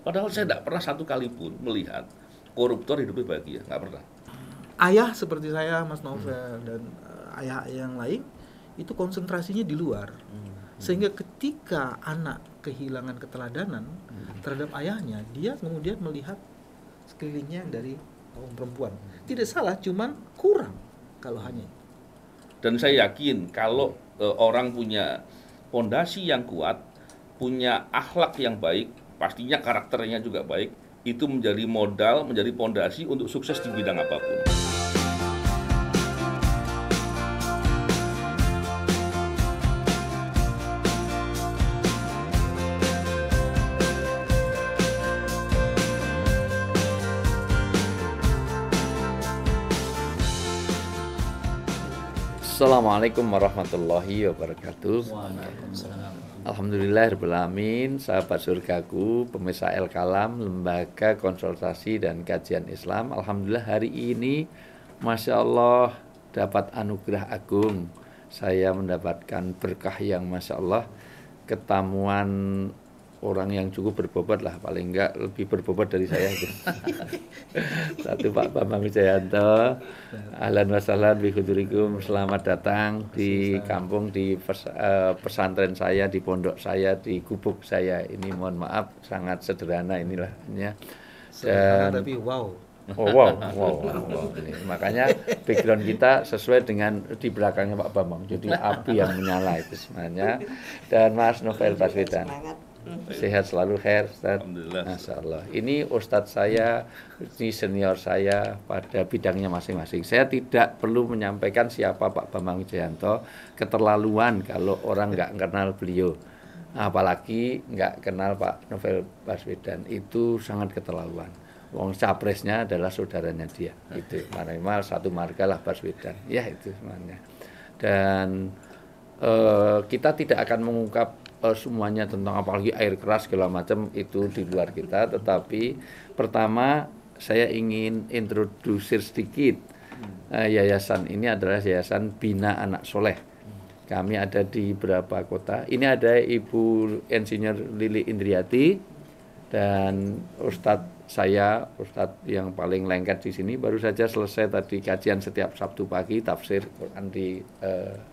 Padahal saya tidak pernah satu kali pun melihat koruptor hidupnya bahagia, nggak pernah. Ayah seperti saya, Mas Novel, dan ayah yang lain itu konsentrasinya di luar, sehingga ketika anak kehilangan keteladanan terhadap ayahnya, dia kemudian melihat sekelilingnya dari kaum perempuan. Tidak salah, cuman kurang kalau hanya. Dan saya yakin kalau orang punya fondasi yang kuat, punya akhlak yang baik, pastinya karakternya juga baik, itu menjadi modal, menjadi fondasi untuk sukses di bidang apapun. Assalamualaikum warahmatullahi wabarakatuh. Waalaikumsalam. Alhamdulillahirrahmanirrahim. Sahabat surgaku, pemirsa El Kalam, Lembaga Konsultasi dan Kajian Islam. Alhamdulillah hari ini Masya Allah dapat anugerah agung. Saya mendapatkan berkah yang Masya Allah, ketamuan orang yang cukup berbobot lah, paling enggak lebih berbobot dari saya. Satu Pak Bambang Wijayanto, ahlan wa sahlan bi hudurikum, selamat datang di kampung, di pesantren saya, di pondok saya, di gubuk saya. Ini mohon maaf sangat sederhana inilah ya. Dan tapi wow. Oh wow. Ini, makanya background kita sesuai dengan di belakangnya Pak Bambang, jadi api yang menyala itu sebenarnya. Dan Mas Novel Baswedan, sehat selalu, khair Ustaz. Alhamdulillah. Masya Allah. Ini Ustadz saya, ini senior saya pada bidangnya masing-masing. Saya tidak perlu menyampaikan siapa Pak Bambang Wijayanto, keterlaluan kalau orang nggak kenal beliau. Apalagi nggak kenal Pak Novel Baswedan, itu sangat keterlaluan. Wong capresnya adalah saudaranya dia, itu minimal satu marga lah Baswedan, ya itu semuanya. Dan kita tidak akan mengungkap semuanya tentang apalagi air keras segala macam, itu di luar kita. Tetapi pertama saya ingin introdusir sedikit, yayasan ini adalah Yayasan Bina Anak Soleh. Kami ada di beberapa kota. Ini ada Ibu Insinyur Lili Indriati dan Ustadz saya, Ustadz yang paling lengket di sini, baru saja selesai tadi kajian setiap Sabtu pagi, tafsir Quran di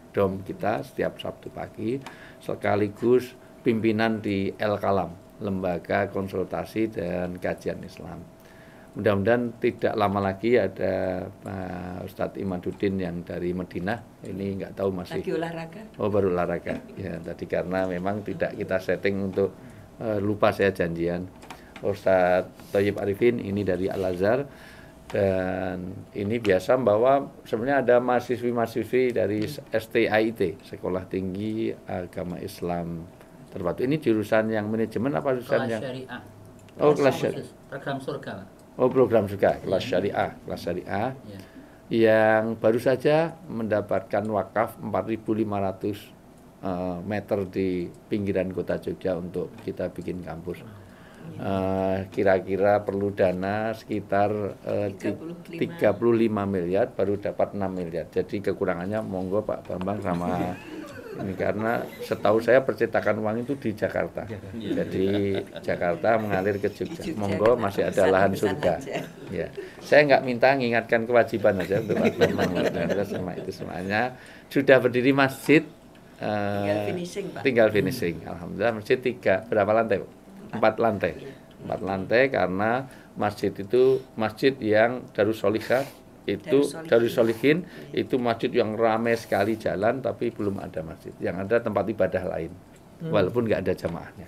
dom kita setiap Sabtu pagi, sekaligus pimpinan di El Kalam, Lembaga Konsultasi dan Kajian Islam. Mudah-mudahan tidak lama lagi ada Ustadz Imaduddin yang dari Madinah, ini nggak tahu masih. Lagi olahraga. Oh baru olahraga, ya tadi karena memang tidak kita setting untuk lupa saya janjian. Ustadz Thayyib Arifin ini dari Al-Azhar, dan ini biasa bahwa sebenarnya ada mahasiswi-mahasiswi dari STAIT, Sekolah Tinggi Agama Islam Terpadu. Ini jurusan yang manajemen apa jurusan yang Syariah. Oh kelas syariah. Program surga, Pak. Oh program juga kelas syariah, kelas syariah Ya. yang baru saja mendapatkan wakaf 4.500 meter di pinggiran kota Jogja untuk kita bikin kampus. Kira-kira perlu dana sekitar 35 miliar, baru dapat 6 miliar. Jadi kekurangannya monggo Pak Bambang sama ini, karena setahu saya percetakan uang itu di Jakarta. Jadi Jakarta mengalir ke Jogja. Monggo masih ada lahan surga. Ya. Saya nggak minta, ngingatkan kewajiban aja untuk Pak Bambang. Sama itu semuanya sudah berdiri masjid. Tinggal finishing. Alhamdulillah masjid 3 berapa lantai, Pak? 4 lantai. 4 lantai karena masjid itu masjid yang Darus Solihah, itu Darus Solihin, itu masjid yang ramai sekali jalan tapi belum ada masjid. Yang ada tempat ibadah lain. Walaupun nggak ada jamaahnya.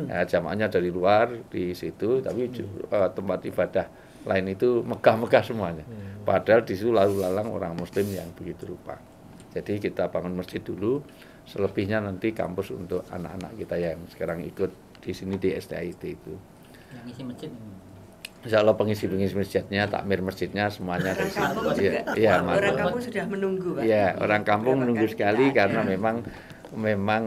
Ya, jamaahnya dari luar di situ, tapi tempat ibadah lain itu megah-megah semuanya. Padahal di situ lalu lalang orang muslim yang begitu rupa. Jadi kita bangun masjid dulu, selebihnya nanti kampus untuk anak-anak kita yang sekarang ikut di sini di STIT itu. Yang isi masjid. Insya Allah pengisi-pengisi masjidnya, takmir masjidnya semuanya dari sini. Orang kampung sudah menunggu, Pak. Ya, orang kampung menunggu sekali karena memang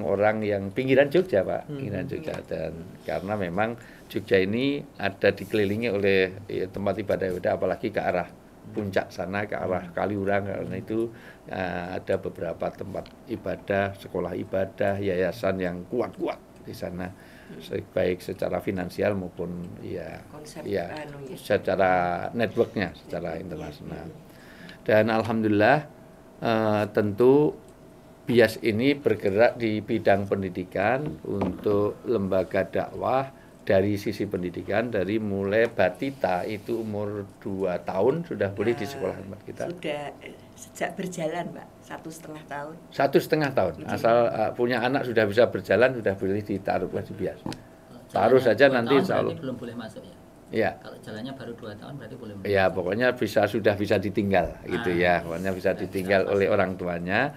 orang yang pinggiran Jogja, Pak, pinggiran Jogja, dan karena memang Jogja ini ada dikelilingi oleh tempat ibadah, apalagi ke arah puncak sana, ke arah Kaliurang, karena itu ada beberapa tempat ibadah, sekolah ibadah, yayasan yang kuat-kuat di sana. baik secara finansial maupun Konsep secara networknya secara internasional. Dan alhamdulillah tentu BIAS ini bergerak di bidang pendidikan untuk lembaga dakwah dari sisi pendidikan, dari mulai batita itu umur 2 tahun sudah boleh di sekolah tempat kita. Sudah sejak berjalan, Pak, 1,5 tahun. 1,5 tahun. Asal punya anak sudah bisa berjalan, sudah boleh ditaruh di BIAS. Taruh saja nanti insya Allah. Belum boleh masuk ya? Ya. Kalau jalannya baru 2 tahun berarti boleh masuk. Ya, pokoknya sudah bisa ditinggal gitu ya. Pokoknya bisa ditinggal oleh orang tuanya.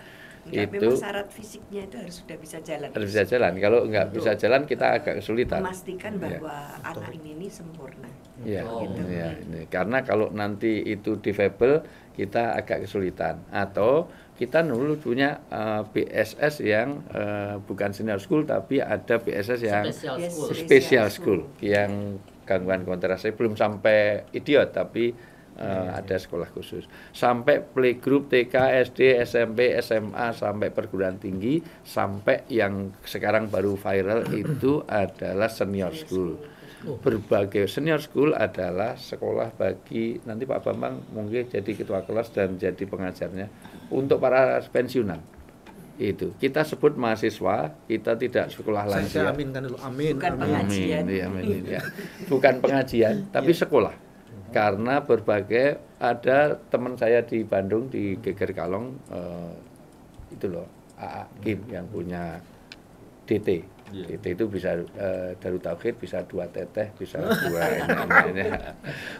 Enggak, itu memang syarat fisiknya itu harus sudah bisa jalan. Harus bisa jalan. Kalau nggak bisa jalan kita agak kesulitan. Memastikan bahwa anak ini sempurna. Ya, gitu. ya, ini. Karena kalau nanti itu difabel kita agak kesulitan. Atau kita dulu punya BSS yang bukan senior school tapi ada BSS yang special school yang gangguan konsentrasi belum sampai idiot tapi ada sekolah khusus sampai playgroup TK, SD, SMP, SMA sampai perguruan tinggi sampai yang sekarang baru viral itu adalah senior school. Berbagai senior school adalah sekolah bagi nanti Pak Bambang mungkin jadi ketua kelas dan jadi pengajarnya untuk para pensiunan. Itu kita sebut mahasiswa, kita tidak sekolah lansia. Saya aminkan dulu, amin. Bukan pengajian. Amin, ya. Bukan pengajian, tapi sekolah. Karena berbagai ada teman saya di Bandung di Geger Kalong itu loh AA Kim yang punya DT. DT itu bisa Darut Tauhid, bisa 2 teteh, bisa 2 ini.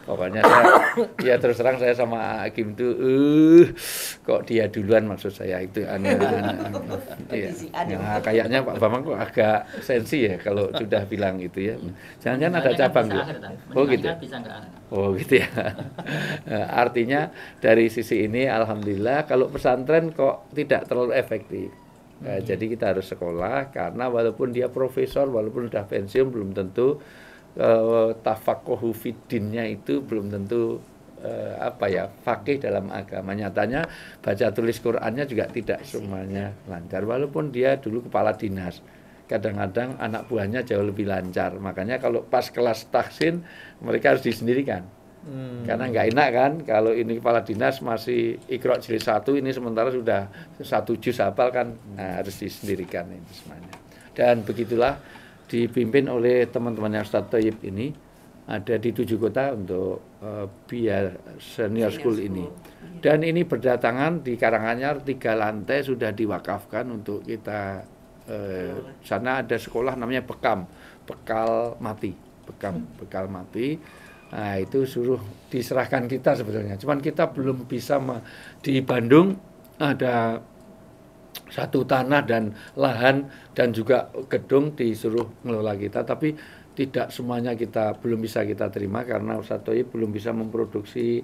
Pokoknya ya terus terang saya sama AA Kim itu kok dia duluan maksud saya itu aneh. Iya. Nah, kayaknya Pak Bambang kok agak sensi ya kalau sudah bilang itu ya. Jangan-jangan ada cabang loh. Oh gitu. Oh gitu ya. Artinya dari sisi ini alhamdulillah kalau pesantren kok tidak terlalu efektif. Jadi kita harus sekolah karena walaupun dia profesor, walaupun sudah pensiun belum tentu tafakuhu fiddinnya itu belum tentu fakih dalam agama. Nyatanya baca tulis Qur'annya juga tidak semuanya lancar walaupun dia dulu kepala dinas. Kadang-kadang anak buahnya jauh lebih lancar. Makanya kalau pas kelas tahsin mereka harus disendirikan. Karena nggak enak kan kalau ini kepala dinas masih Iqra jilid 1 ini sementara sudah 1 juz hafal kan harus disendirikan ini semuanya. Dan begitulah dipimpin oleh teman-teman yang Ustadz Thayyib ini ada di 7 kota untuk BIAS senior school ini. Dan ini berdatangan di Karanganyar 3 lantai sudah diwakafkan untuk kita sana ada sekolah namanya bekal mati. Nah, itu suruh diserahkan kita sebetulnya. Cuman kita belum bisa di Bandung ada satu tanah dan lahan dan juga gedung disuruh ngelola kita, tapi tidak semuanya belum bisa kita terima karena Ustadz Thayyib belum bisa memproduksi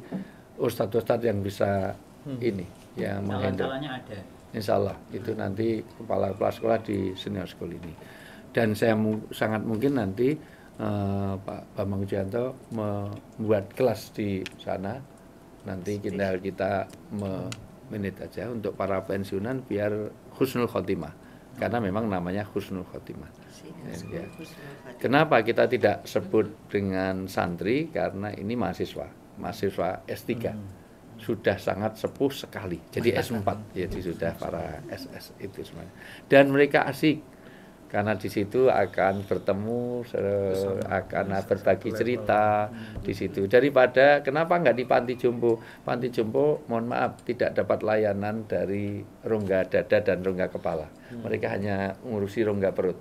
ustadz-ustadz yang bisa ini yang menghandle. Ada. Insya Allah itu nanti kepala sekolah di senior school ini. Dan saya sangat mungkin nanti Pak Bambang Wijayanto membuat kelas di sana. Nanti kita menit aja untuk para pensiunan biar husnul khotimah. Karena memang namanya husnul khotimah. Ya. Kenapa kita tidak sebut dengan santri? Karena ini mahasiswa S3. Sudah sangat sepuh sekali. Jadi S4, jadi sudah para SS itu semuanya. Dan mereka asik. Karena di situ akan bertemu, akan berbagi cerita di situ. Daripada kenapa nggak di Panti Jompo? Panti Jompo, mohon maaf, tidak dapat layanan dari rongga dada dan rongga kepala. Mereka hanya ngurusi rongga perut.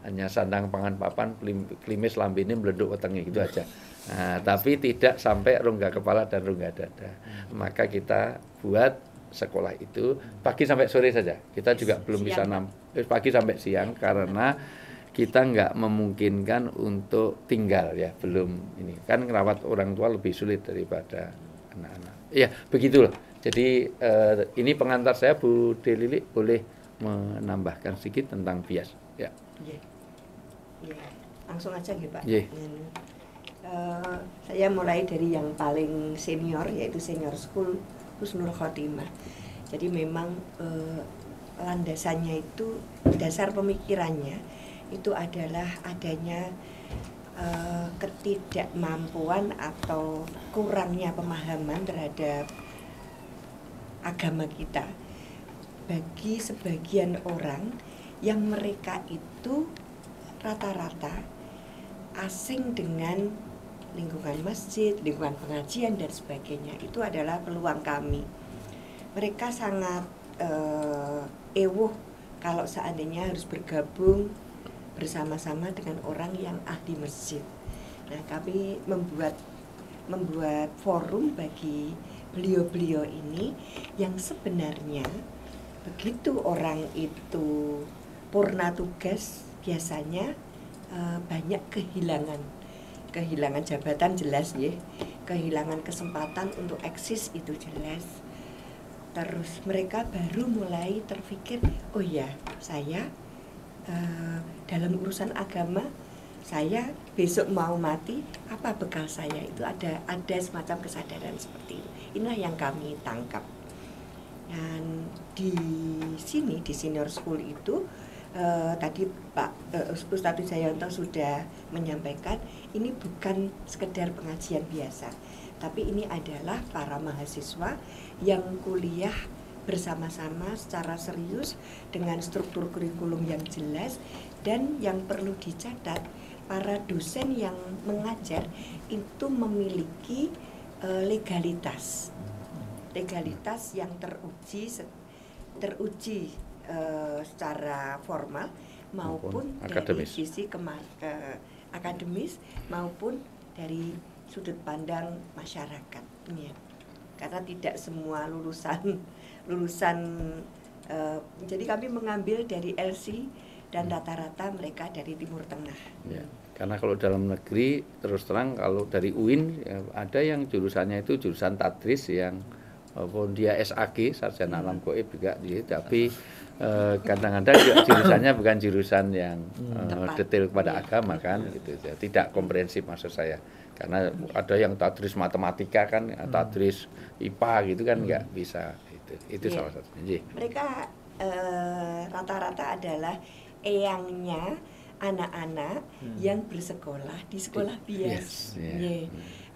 Hanya sandang pangan papan, klimis lambene meleduk wetenge gitu aja. Nah, tapi tidak sampai rongga kepala dan rongga dada. Maka kita buat sekolah itu pagi sampai sore saja. Kita juga belum bisa pagi sampai siang karena kita nggak memungkinkan untuk tinggal ya, belum ini. Kan ngerawat orang tua lebih sulit daripada anak-anak. Iya, begitulah. Jadi ini pengantar saya Bu Delili boleh menambahkan sedikit tentang BIAS ya. Langsung aja nggih, Pak. Saya mulai dari yang paling senior yaitu senior school Husnul Khotimah. Jadi memang landasannya itu dasar pemikirannya itu adalah adanya ketidakmampuan atau kurangnya pemahaman terhadap agama kita bagi sebagian orang yang mereka itu rata-rata asing dengan lingkungan masjid, lingkungan pengajian dan sebagainya. Itu adalah peluang kami. Mereka sangat ewuh kalau seandainya harus bergabung bersama-sama dengan orang yang ahli masjid. Nah, kami membuat forum bagi beliau-beliau ini yang sebenarnya begitu orang itu purna tugas biasanya banyak kehilangan jabatan jelas ya, kehilangan kesempatan untuk eksis itu jelas. Terus mereka baru mulai terpikir, oh ya saya dalam urusan agama saya besok mau mati, apa bekal saya? Itu ada semacam kesadaran seperti itu. Inilah yang kami tangkap. Dan di sini di senior school itu tadi Pak Ustadz Wijayanto sudah menyampaikan, ini bukan sekedar pengajian biasa, tapi ini adalah para mahasiswa yang kuliah bersama-sama secara serius dengan struktur kurikulum yang jelas, dan yang perlu dicatat para dosen yang mengajar itu memiliki legalitas yang teruji secara formal maupun dari sisi akademis maupun dari sudut pandang masyarakat ya. Karena tidak semua lulusan jadi kami mengambil dari LC dan rata-rata mereka dari Timur Tengah. Ya, karena kalau dalam negeri terus terang kalau dari UIN ya, ada yang jurusannya itu jurusan tadris yang walaupun dia SAG sarjana alam gaib juga tapi kadang-kadang jurusannya bukan jurusan yang detail kepada agama kan gitu ya. Tidak komprehensif maksud saya. Karena ada yang tadris matematika kan, tadris IPA gitu kan nggak bisa. Itu salah satunya. Mereka rata-rata adalah eyangnya anak-anak yang bersekolah di sekolah bias.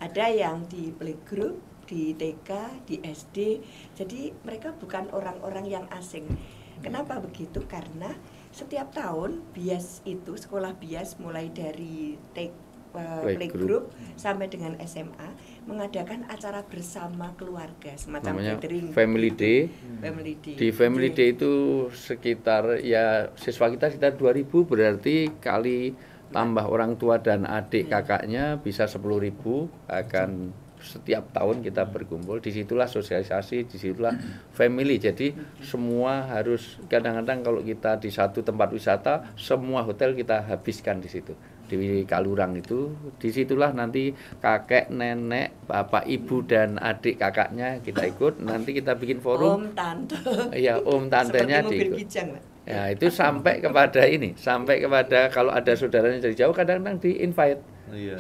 Ada yang di playgroup, di TK, di SD. Jadi mereka bukan orang-orang yang asing. Kenapa begitu? Karena setiap tahun bias itu, sekolah bias mulai dari playgroup sampai dengan SMA mengadakan acara bersama keluarga semacam gathering family day. Di family day itu sekitar ya siswa kita sekitar 2000, berarti kali tambah orang tua dan adik kakaknya bisa 10.000 akan setiap tahun kita berkumpul. Disitulah sosialisasi, disitulah family. Jadi semua harus, kadang-kadang kalau kita di satu tempat wisata semua hotel kita habiskan di situ. Di Kalurang itu, disitulah nanti kakek, nenek, bapak, ibu dan adik kakaknya kita ikut. Nanti kita bikin forum. Om, tante. Iya, om, tantenya diikut. Ya, itu sampai kepada kalau ada saudaranya dari jauh kadang-kadang di-invite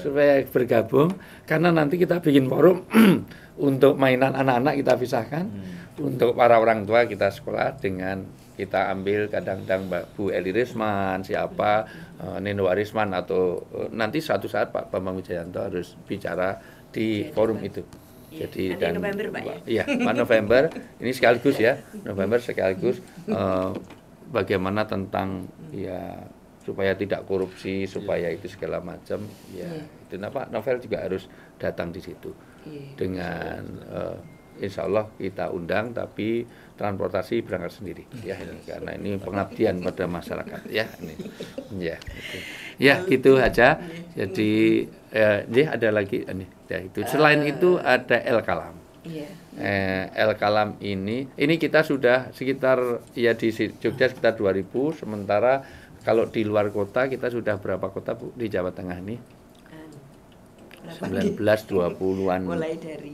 supaya bergabung, karena nanti kita bikin forum untuk mainan anak-anak kita pisahkan, untuk para orang tua kita sekolah dengan kita ambil kadang-kadang Bu Eli Risman, siapa Nino Warisman, atau nanti suatu saat Pak Bambang Wijayanto harus bicara di forum itu. Jadi dan November, Pak, ya, Pak November ini sekaligus ya, November sekaligus bagaimana tentang ya supaya tidak korupsi, supaya itu segala macam ya. Itu Pak Novel juga harus datang di situ dengan insya Allah kita undang, tapi transportasi berangkat sendiri ya ini, karena ini pengabdian pada masyarakat ya ini ya gitu aja. Jadi ada lagi ini ya itu. Selain itu ada El Kalam. El Kalam ini kita sudah sekitar ya di Jogja sekitar 2000, sementara kalau di luar kota kita sudah berapa kota Bu di Jawa Tengah ini? 19-20-an. Mulai dari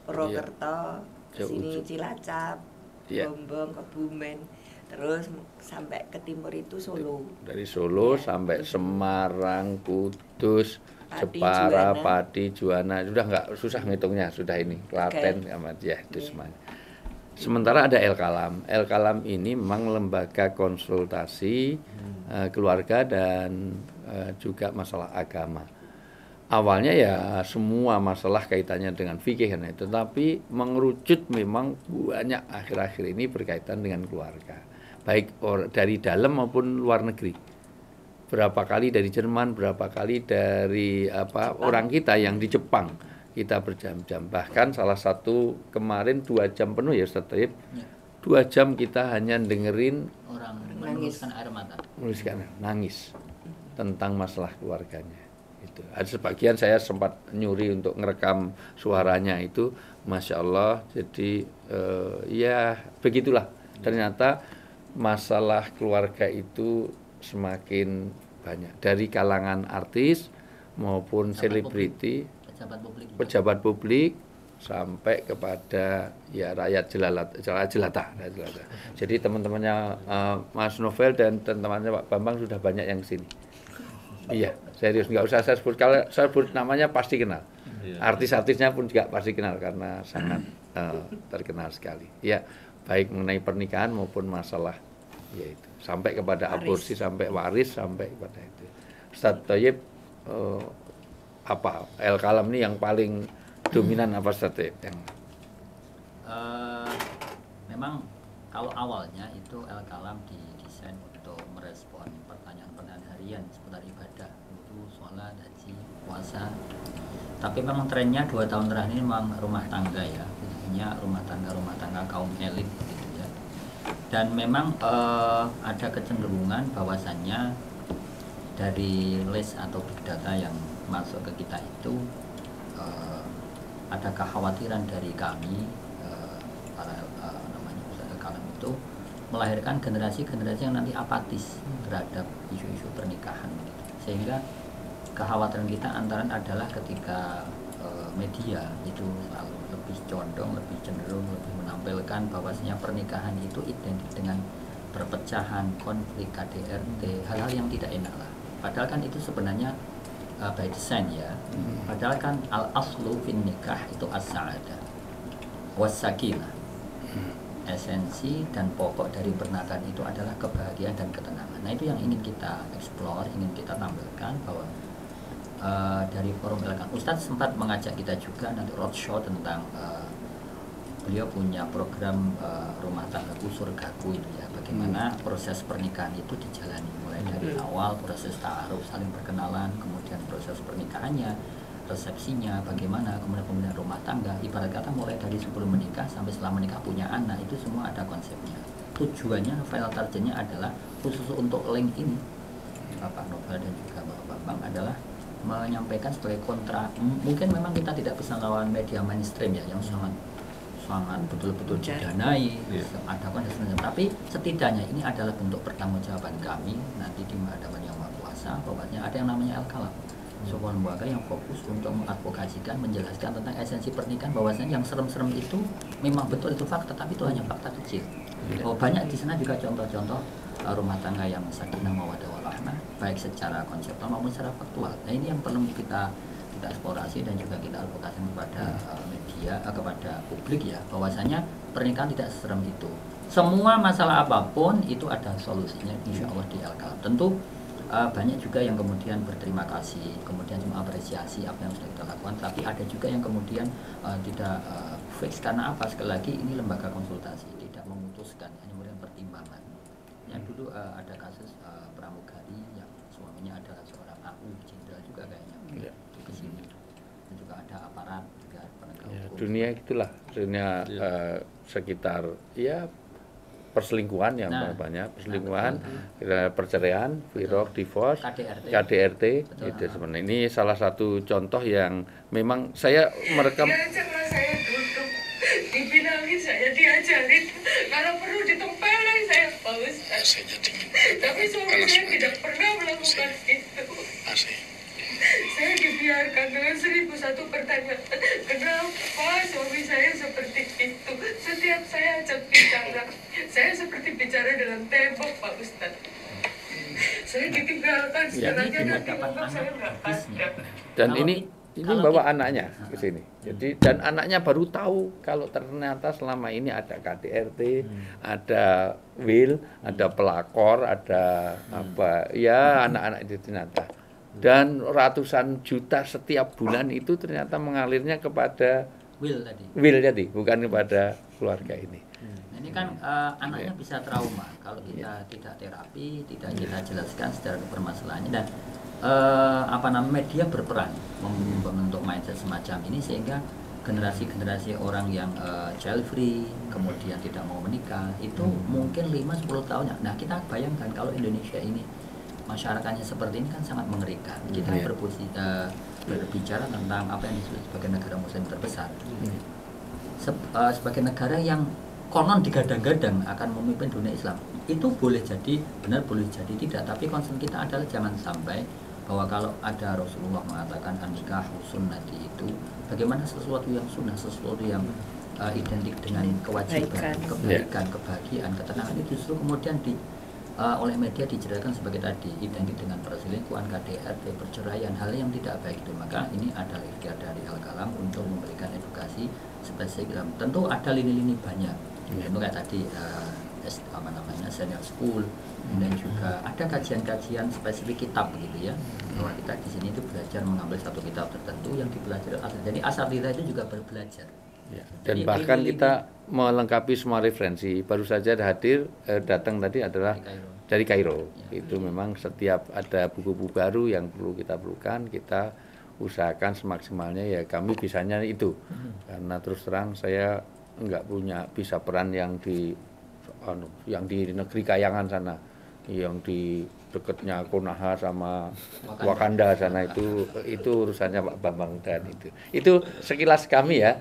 Purwokerto, sini Cilacap, Bombong, Kebumen, terus sampai ke timur itu Solo. Dari Solo sampai Semarang, Kudus, Jepara, Pati, Juwana, sudah nggak susah ngitungnya, sudah ini Klaten sama ya itu semuanya. Sementara ada El Kalam. El Kalam ini memang lembaga konsultasi keluarga dan juga masalah agama. Awalnya ya semua masalah kaitannya dengan fikih, tetapi mengerucut memang banyak akhir-akhir ini berkaitan dengan keluarga, baik dari dalam maupun luar negeri. Berapa kali dari Jerman, berapa kali dari orang kita yang di Jepang, kita berjam-jam. Bahkan salah satu kemarin 2 jam penuh ya Ustaz Thayyib, 2 jam kita hanya dengerin orang menuliskan air mata, nangis tentang masalah keluarganya. Itu. Ada sebagian saya sempat nyuri untuk ngerekam suaranya itu, Masya Allah. Jadi ya begitulah. Ternyata masalah keluarga itu semakin banyak dari kalangan artis maupun selebriti, pejabat publik sampai kepada ya rakyat jelata. Jadi teman-temannya Mas Novel dan teman-temannya Pak Bambang sudah banyak yang kesini. Iya, serius, nggak usah saya sebut. Kalau saya sebut namanya pasti kenal. Artis-artisnya pun juga pasti kenal karena sangat terkenal sekali. Ya, baik mengenai pernikahan maupun masalah yaitu sampai kepada aborsi, sampai waris, sampai kepada itu. Ustaz Thayyib, apa El-Kalam ini yang paling dominan apa Ustaz Thayyib? Memang kalau awalnya itu El-Kalam didesain untuk merespon pertanyaan-pertanyaan harian seputar ibadah, itu sholat, haji, puasa. Tapi memang trennya 2 tahun terakhir ini memang rumah tangga ya, khususnya rumah tangga kaum elit gitu ya. Dan memang ada kecenderungan bahwasannya dari list atau big data yang masuk ke kita itu ada kekhawatiran dari kami para El-Kalam itu melahirkan generasi-generasi yang nanti apatis terhadap isu-isu pernikahan gitu. Sehingga kekhawatiran kita antara adalah ketika media itu selalu lebih condong, lebih cenderung, lebih menampilkan bahwasanya pernikahan itu identik dengan perpecahan, konflik, KDRT, hal-hal yang tidak enak lah. Padahal kan itu sebenarnya by design ya. Padahal kan al-aslu fin nikah itu as-sa'adah was-sakinah. Esensi dan pokok dari pernikahan itu adalah kebahagiaan dan ketenangan. Nah itu yang ingin kita explore, ingin kita tampilkan bahwa dari forum El-Kalam, Ustadz sempat mengajak kita juga nanti roadshow tentang beliau punya program rumah tanggaku surgaku itu ya, bagaimana proses pernikahan itu dijalani mulai dari awal proses ta'aruf, saling perkenalan, kemudian proses pernikahannya, resepsinya bagaimana, kemudian rumah tangga, ibarat kata mulai dari sebelum menikah sampai setelah menikah punya anak, itu semua ada konsepnya. Tujuannya final targetnya adalah khusus untuk link ini Bapak Novel dan juga Bapak Bambang adalah menyampaikan sebagai kontra. Mungkin memang kita tidak bisa lawan media mainstream ya yang sangat betul-betul didanai, ada konsep, tapi setidaknya ini adalah bentuk pertanggungjawaban kami nanti di hadapan Yang Maha Kuasa bahwasanya ada yang namanya El-Kalam, sebuah lembaga yang fokus untuk mengadvokasikan, menjelaskan tentang esensi pernikahan, bahwasanya yang serem-serem itu memang betul itu fakta, tapi itu hanya fakta kecil. Banyak di sana juga contoh-contoh rumah tangga yang sakinah mawaddah warahmah, baik secara konseptual maupun secara faktual. Nah ini yang perlu kita eksplorasi dan juga kita advokasi kepada media, kepada publik ya, bahwasanya pernikahan tidak seserem itu. Semua masalah apapun itu ada solusinya, insya Allah di El-Kalam. Tentu banyak juga yang kemudian berterima kasih, kemudian mengapresiasi apa yang sudah kita lakukan, tapi ada juga yang kemudian tidak fix karena apa? Sekali lagi ini lembaga konsultasi, tidak memutuskan, hanya memberikan pertimbangan. Yang dulu ada kasus pramugari yang suaminya adalah seorang AU jenderal juga kayaknya, itu ke sini. Dan juga ada aparat juga penegak hukum. Dunia itulah, dunia sekitar ya perselingkuhan yang banyak, perselingkuhan, perceraian, wirok, divorce, KDRT itu sebenarnya. Ini salah satu contoh yang memang saya merekam. Saya duduk, dibilangin saya diajarin, kalau perlu ditempelin saya Pak Ustaz. Tapi suami saya tidak pernah melakukan itu. Saya dibiarkan dengan 1001 pertanyaan. Kenapa suami saya seperti itu? Setiap saya ajak bicara, saya seperti bicara dengan tembok, Pak Ustadz. Saya ditinggalkan, segalanya dan dianggap saya nggak ada. Dan ini ini Kalau bawa kita- anaknya ke sini. Jadi dan anaknya baru tahu kalau ternyata selama ini ada KDRT, ada will, ada pelakor, ada apa. Ya, anak-anak itu ternyata. Dan ratusan juta setiap bulan itu ternyata mengalirnya kepada Will tadi. will jadi, bukan kepada keluarga ini. Nah, ini kan anaknya bisa trauma kalau kita tidak terapi, tidak kita jelaskan secara permasalahannya dan media berperan membentuk mindset semacam ini sehingga generasi-generasi orang yang child free kemudian tidak mau menikah itu mungkin 5-10 tahun. Nah, kita bayangkan kalau Indonesia ini masyarakatnya seperti ini kan sangat mengerikan. Kita berbicara tentang apa yang disebut sebagai negara muslim terbesar. Sebagai negara yang konon digadang-gadang akan memimpin dunia Islam, itu boleh jadi benar, boleh jadi tidak, tapi concern kita adalah jangan sampai bahwa kalau ada Rasulullah mengatakan an-nikah sunnati itu bagaimana sesuatu yang sunnah, sesuatu yang identik dengan kewajiban, kebaikan, kebahagiaan, ketenangan itu justru kemudian oleh media dijelaskan sebagai tadi identik dengan perselingkuhan, KDRT, perceraian, hal yang tidak baik itu. Maka ini adalah ikhtiar dari Al-Kalam untuk memberikan edukasi spesifik. Tentu ada lini-lini banyak. Tentu kayak tadi senior school dan juga ada kajian-kajian spesifik kitab begitu ya. Bahwa kita di sini itu belajar mengambil satu kitab tertentu yang dipelajari. Jadi asatidz itu juga berbelajar. Ya, dan bahkan kita melengkapi semua referensi. Baru saja hadir datang tadi adalah dari Kairo. Itu memang setiap ada buku-buku baru yang perlukan, kita usahakan semaksimalnya ya kami bisanya itu. Karena terus terang saya enggak punya bisa peran yang di negeri kayangan sana, yang di dekatnya Konoha sama Wakanda sana itu urusannya Pak Bambang dan itu sekilas kami ya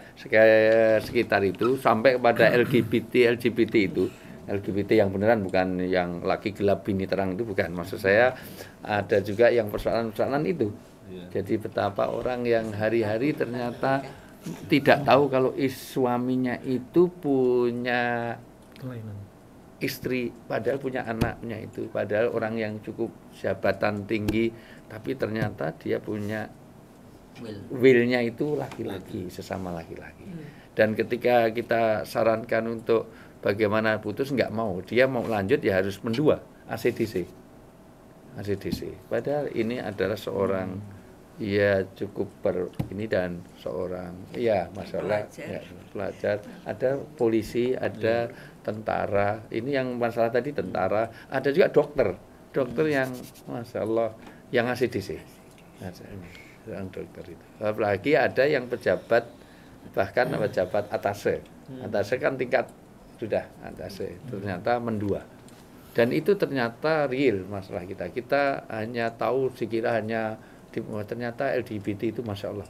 sekitar itu sampai kepada LGBT itu LGBT yang beneran, bukan yang laki gelap bini terang itu bukan, maksud saya ada juga yang persoalan-persoalan itu. Jadi betapa orang yang hari-hari ternyata tidak tahu kalau suaminya itu punya kelainan, istri, padahal punya anaknya itu, padahal orang yang cukup jabatan tinggi, tapi ternyata dia punya will-nya itu laki-laki, sesama laki-laki. Dan ketika kita sarankan untuk bagaimana putus, nggak mau, dia mau lanjut ya harus mendua, ACDC. Padahal ini adalah seorang ya cukup ini dan seorang ya masalah ya, pelajar, ada polisi, ada tentara, ini yang masalah tadi tentara, ada juga dokter yang masya Allah yang ACDC, yang dokter itu, apalagi ada yang pejabat, bahkan pejabat atase kan tingkat sudah atase, ternyata mendua, dan itu ternyata real masalah kita hanya tahu sekira hanya ternyata LGBT itu masya Allah,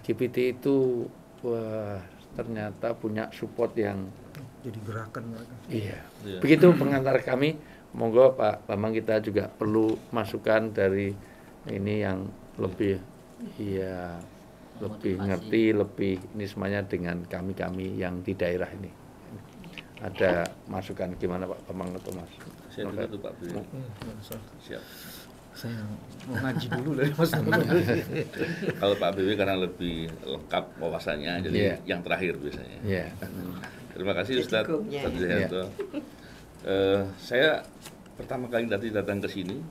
LGBT itu wah ternyata punya support yang jadi gerakan mereka. Iya. Begitu pengantar kami, monggo Pak Bambang, kita juga perlu masukan dari ini yang lebih lebih ngerti, lebih ini semuanya dengan kami yang di daerah ini. Ada masukan gimana Pak Bambang atau Mas? Saya juga tuh Pak Bili. Siap. Saya mau ngaji dulu dari Mas. Kalau Pak BW karena lebih lengkap wawasannya, jadi yang terakhir biasanya. Terima kasih Ustadz Jayanto. Saya pertama kali tadi datang ke sini,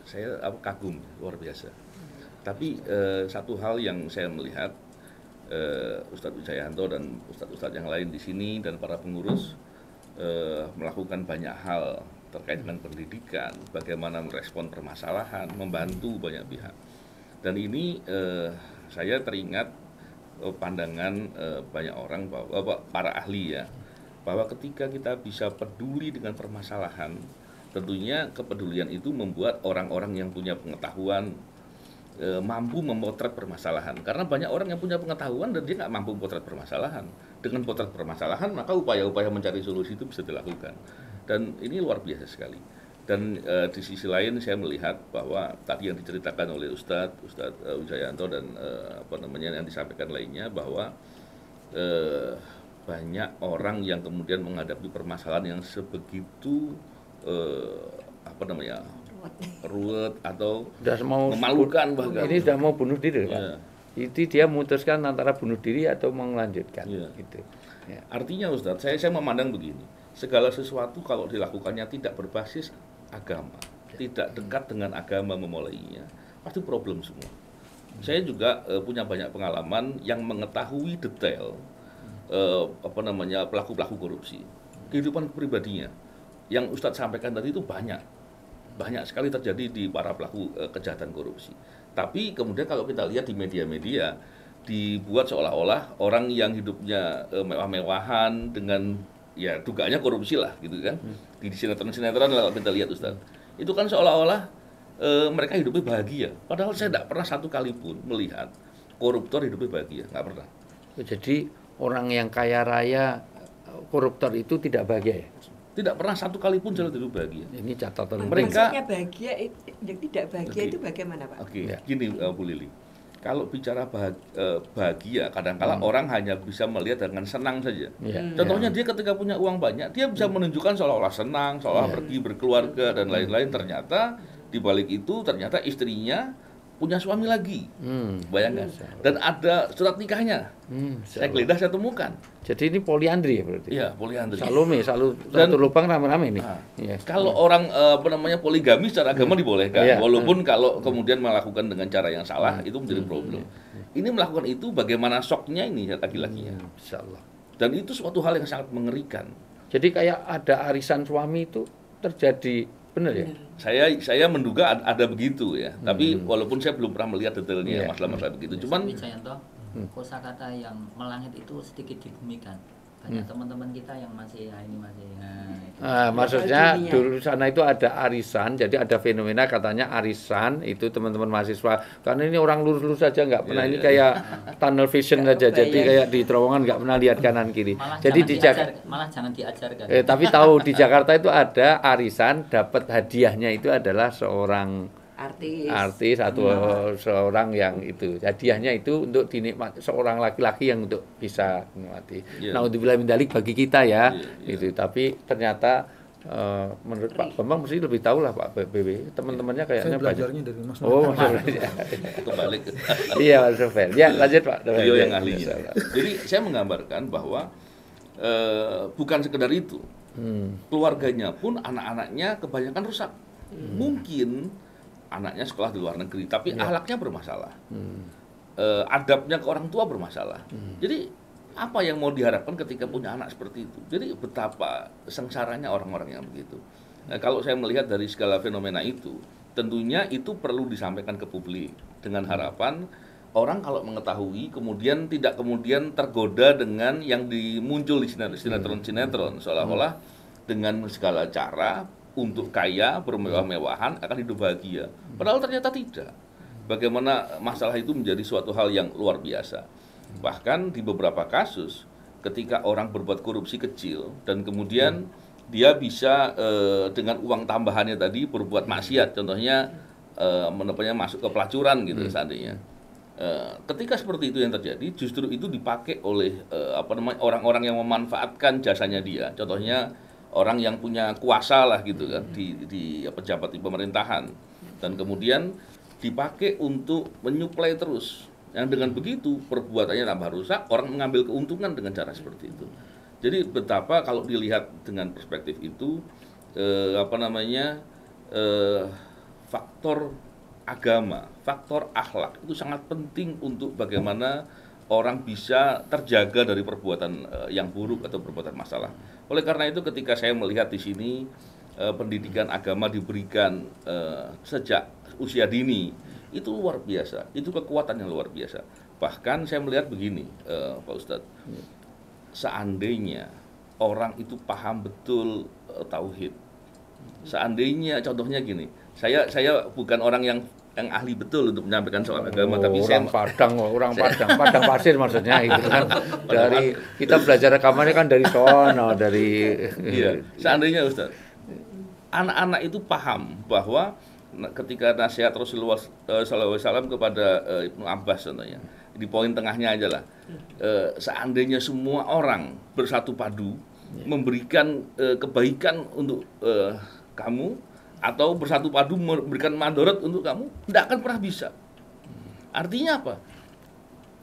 saya kagum, luar biasa. Tapi satu hal yang saya melihat, Ustadz Jayanto dan Ustadz yang lain di sini dan para pengurus melakukan banyak hal terkait dengan pendidikan, bagaimana merespon permasalahan, membantu banyak pihak. Dan ini saya teringat pandangan banyak orang, bahwa para ahli ya, bahwa ketika kita bisa peduli dengan permasalahan, tentunya kepedulian itu membuat orang-orang yang punya pengetahuan mampu memotret permasalahan. Karena banyak orang yang punya pengetahuan dan dia nggak mampu memotret permasalahan. Dengan potret permasalahan, maka upaya-upaya mencari solusi itu bisa dilakukan. Dan ini luar biasa sekali. Dan di sisi lain saya melihat bahwa tadi yang diceritakan oleh Ustadz Wijayanto dan yang disampaikan lainnya, bahwa banyak orang yang kemudian menghadapi permasalahan yang sebegitu ruwet atau sudah mau memalukan, bahkan ini sudah mau bunuh diri, Pak. itu dia memutuskan antara bunuh diri atau melanjutkan. Iya. Gitu. Ya. Artinya Ustadz, saya memandang begini, segala sesuatu kalau dilakukannya tidak berbasis agama, tidak dekat dengan agama memulainya, pasti problem semua. Saya juga punya banyak pengalaman yang mengetahui detail pelaku-pelaku korupsi, kehidupan pribadinya. Yang Ustadz sampaikan tadi itu banyak sekali terjadi di para pelaku kejahatan korupsi. Tapi kemudian kalau kita lihat di media-media, dibuat seolah-olah orang yang hidupnya mewah-mewahan dengan ya dugaannya korupsi lah gitu kan. Di sinetron-sinetron kalau kita lihat Ustaz, itu kan seolah-olah mereka hidupnya bahagia. Padahal saya tidak pernah satu kali pun melihat koruptor hidupnya bahagia, nggak pernah. Jadi orang yang kaya raya koruptor itu tidak bahagia ya? Tidak pernah satu kali pun saya hidup bahagia. Ini catatan Mereka- Maksudnya bahagia, tidak bahagia Oke. itu bagaimana Pak? Oke, Ya. gini Bu Lili. Kalau bicara bahagia, kadang-kala orang hanya bisa melihat dengan senang saja. Ya. Contohnya dia ketika punya uang banyak, dia bisa menunjukkan seolah-olah senang, seolah pergi berkeluarga dan lain-lain. Ternyata di balik itu ternyata istrinya punya suami lagi. Bayangkan. Dan ada surat nikahnya. Saya geledah saya temukan. Jadi ini poliandri ya berarti? Iya, poliandri. Salome, Dan- satu lubang rame-rame nih. Nah, Iya. Kalau orang poligami secara agama dibolehkan, Iya. walaupun kalau kemudian melakukan dengan cara yang salah itu menjadi problem. Ini melakukan itu bagaimana shocknya ini laki-lakinya. Insya Allah. Dan itu suatu hal yang sangat mengerikan. Jadi kayak ada arisan suami itu terjadi, benar ya? Saya menduga ada begitu ya. Tapi walaupun saya belum pernah melihat detailnya Iya. masalah-masalah begitu. Cuman Tapi Jayanto, kosakata yang melangit itu sedikit dibumikan. Banyak teman-teman kita yang masih itu. Maksudnya Dunia. dulu sana itu ada arisan, jadi ada fenomena katanya arisan itu teman-teman mahasiswa. Karena ini orang lurus-lurus saja nggak pernah, ini kayak tunnel vision saja, jadi kayak di terowongan nggak pernah lihat kanan kiri. Jadi di Jakarta. Malah jangan diajarkan. Tapi tahu di Jakarta itu ada arisan, dapat hadiahnya itu adalah seorang artis atau seorang yang itu hadiahnya itu untuk dinikmati seorang laki-laki yang untuk bisa menikmati. Iya. Naudzubillah min dzalik bagi kita ya, Iya. itu. Tapi ternyata menurut Pak Bambang mesti lebih tahu lah Pak BB. Teman-temannya Saya kayaknya banyak. belajarnya dari Mas Oh, Novel. kembali ke iya Mas Novel. Ya lanjut Pak. beliau yang Ya, ahlinya. insyaallah. Jadi saya menggambarkan bahwa bukan sekedar itu. Keluarganya pun anak-anaknya kebanyakan rusak. Mungkin anaknya sekolah di luar negeri, tapi akhlaknya bermasalah. Adabnya ke orang tua bermasalah. Jadi apa yang mau diharapkan ketika punya anak seperti itu? Jadi betapa sengsaranya orang-orang yang begitu. Nah, kalau saya melihat dari segala fenomena itu, tentunya itu perlu disampaikan ke publik dengan harapan orang kalau mengetahui kemudian tidak kemudian tergoda dengan yang dimuncul di sinetron-sinetron seolah-olah dengan segala cara untuk kaya, bermewah-mewahan, akan hidup bahagia. Padahal ternyata tidak. Bagaimana masalah itu menjadi suatu hal yang luar biasa. Bahkan di beberapa kasus, ketika orang berbuat korupsi kecil, dan kemudian dia bisa dengan uang tambahannya tadi berbuat maksiat, contohnya masuk ke pelacuran gitu seandainya. Ketika seperti itu yang terjadi, justru itu dipakai oleh orang-orang yang memanfaatkan jasanya dia. Contohnya orang yang punya kuasa lah gitu kan di pejabat di pemerintahan, dan kemudian dipakai untuk menyuplai terus. Yang dengan begitu perbuatannya tambah rusak, orang mengambil keuntungan dengan cara seperti itu. Jadi betapa kalau dilihat dengan perspektif itu faktor agama, faktor akhlak itu sangat penting untuk bagaimana orang bisa terjaga dari perbuatan yang buruk atau perbuatan masalah. Oleh karena itu ketika saya melihat di sini pendidikan agama diberikan sejak usia dini, itu luar biasa, itu kekuatan yang luar biasa. Bahkan saya melihat begini, Pak Ustadz, seandainya orang itu paham betul tauhid, seandainya contohnya gini, saya bukan orang yang ahli betul untuk menyampaikan soal agama, tapi orang Padang Pasir maksudnya itu kan. Dari kita belajar agamanya kan dari sono, dari iya, seandainya Ustaz, anak-anak itu paham bahwa ketika nasihat Rasulullah SAW kepada Ibnu Abbas contohnya, di poin tengahnya aja lah, seandainya semua orang bersatu padu memberikan kebaikan untuk kamu, atau bersatu padu memberikan mandorot untuk kamu, tidak akan pernah bisa. Artinya apa?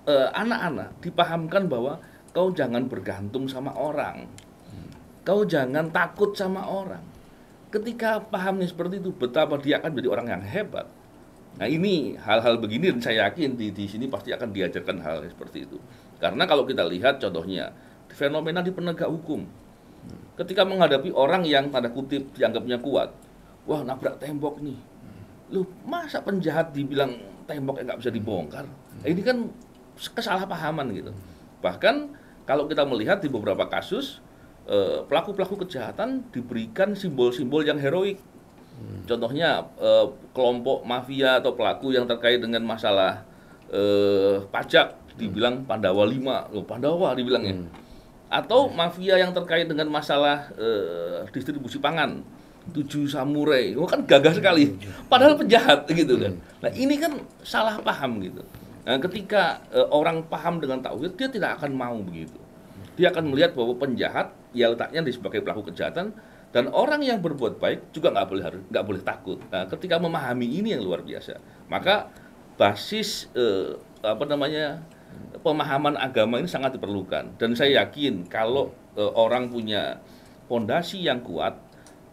anak-anak dipahamkan bahwa kau jangan bergantung sama orang, kau jangan takut sama orang. Ketika pahamnya seperti itu, betapa dia akan menjadi orang yang hebat. Nah ini hal-hal begini, dan saya yakin di sini pasti akan diajarkan hal seperti itu. Karena kalau kita lihat contohnya fenomena di penegak hukum, ketika menghadapi orang yang tanda kutip dianggapnya kuat, wah nabrak tembok nih, lu masa penjahat dibilang tembok yang nggak bisa dibongkar? Ini kan kesalahpahaman gitu. Bahkan kalau kita melihat di beberapa kasus, pelaku-pelaku kejahatan diberikan simbol-simbol yang heroik. Contohnya kelompok mafia atau pelaku yang terkait dengan masalah pajak dibilang Pandawa 5, loh Pandawa dibilangnya. Atau mafia yang terkait dengan masalah distribusi pangan, 7 samurai, kan gagah sekali. Padahal penjahat gitu kan. Nah ini kan salah paham gitu. Nah, ketika orang paham dengan tauhid, dia tidak akan mau begitu. Dia akan melihat bahwa penjahat ya letaknya di sebagai pelaku kejahatan, dan orang yang berbuat baik juga nggak boleh takut. Nah, ketika memahami ini yang luar biasa, maka basis pemahaman agama ini sangat diperlukan. Dan saya yakin kalau orang punya fondasi yang kuat,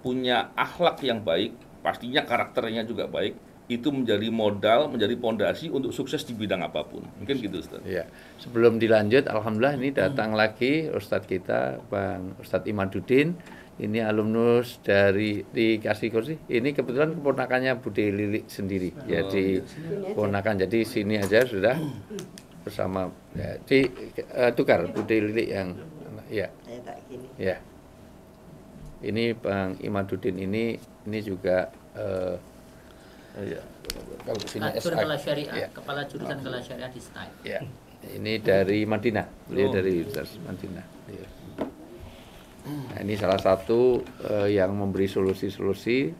punya akhlak yang baik, pastinya karakternya juga baik, itu menjadi modal, menjadi fondasi untuk sukses di bidang apapun. Mungkin gitu, Ustaz. Ya. Sebelum dilanjut, alhamdulillah ini datang lagi Ustadz kita, Bang Ustadz Imaduddin. Ini alumnus dari dikasih kursi. Ini kebetulan keponakannya Bude Lilik sendiri. Jadi keponakan, jadi sini aja sudah bersama. Ya, tukar Bude Lilik yang ya. Ya. Ini Bang Imaduddin ini juga ya, kalau sini Kepala Syariah, ya. Kepala Jurusan Kelas Syariah di STAI. Ya. Ini dari Madinah. Beliau dari Madinah. Ya. Nah, ini salah satu yang memberi solusi-solusi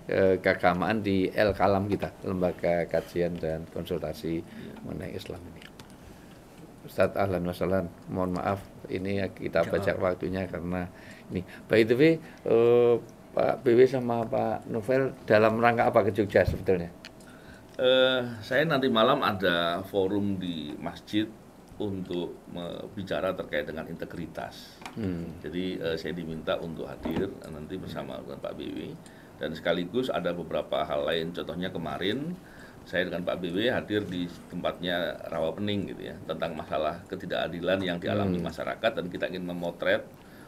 keagamaan di El Kalam kita, lembaga kajian dan konsultasi mengenai Islam ini. Ustadz ahlan wa sahlan, mohon maaf ini kita bajak waktunya karena ini. By the way, Pak BW sama Pak Novel dalam rangka apa ke Jogja sebetulnya? Saya nanti malam ada forum di masjid untuk bicara terkait dengan integritas. Jadi saya diminta untuk hadir nanti bersama dengan Pak BW, dan sekaligus ada beberapa hal lain. Contohnya kemarin saya dengan Pak BW hadir di tempatnya Rawapening gitu ya, tentang masalah ketidakadilan yang dialami masyarakat, dan kita ingin memotret,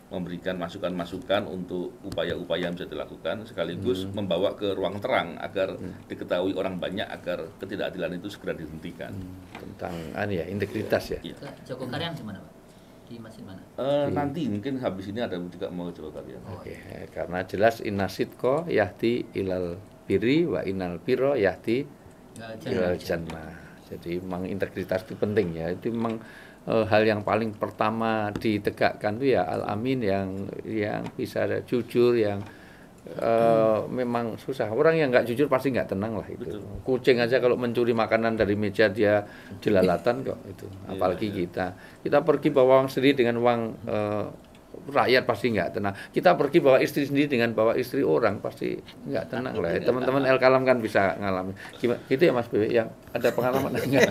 memberikan masukan-masukan untuk upaya-upaya yang bisa dilakukan, sekaligus membawa ke ruang terang agar diketahui orang banyak, agar ketidakadilan itu segera dihentikan. Tentang integritas ya. Joko Karyan di mana, Pak? Di masjid mana? Nanti mungkin habis ini ada juga mau Joko Karyan. Oke, karena jelas innasidqo yahdi ilal birri wa innal birra yahdi ilal jannah. Jadi memang integritas itu penting ya. Itu memang hal yang paling pertama ditegakkan itu ya al-amin, yang bisa jujur, yang memang susah. Orang yang nggak jujur pasti nggak tenang lah itu. Betul. Kucing aja kalau mencuri makanan dari meja dia jelalatan kok itu. Apalagi kita pergi bawa uang sendiri dengan uang rakyat pasti nggak tenang. Kita pergi bawa istri sendiri dengan bawa istri orang pasti nggak tenang lah. Teman-teman El Kalam kan bisa ngalamin. Gimana? Gitu ya Mas Bewi, yang ada pengalaman enggak?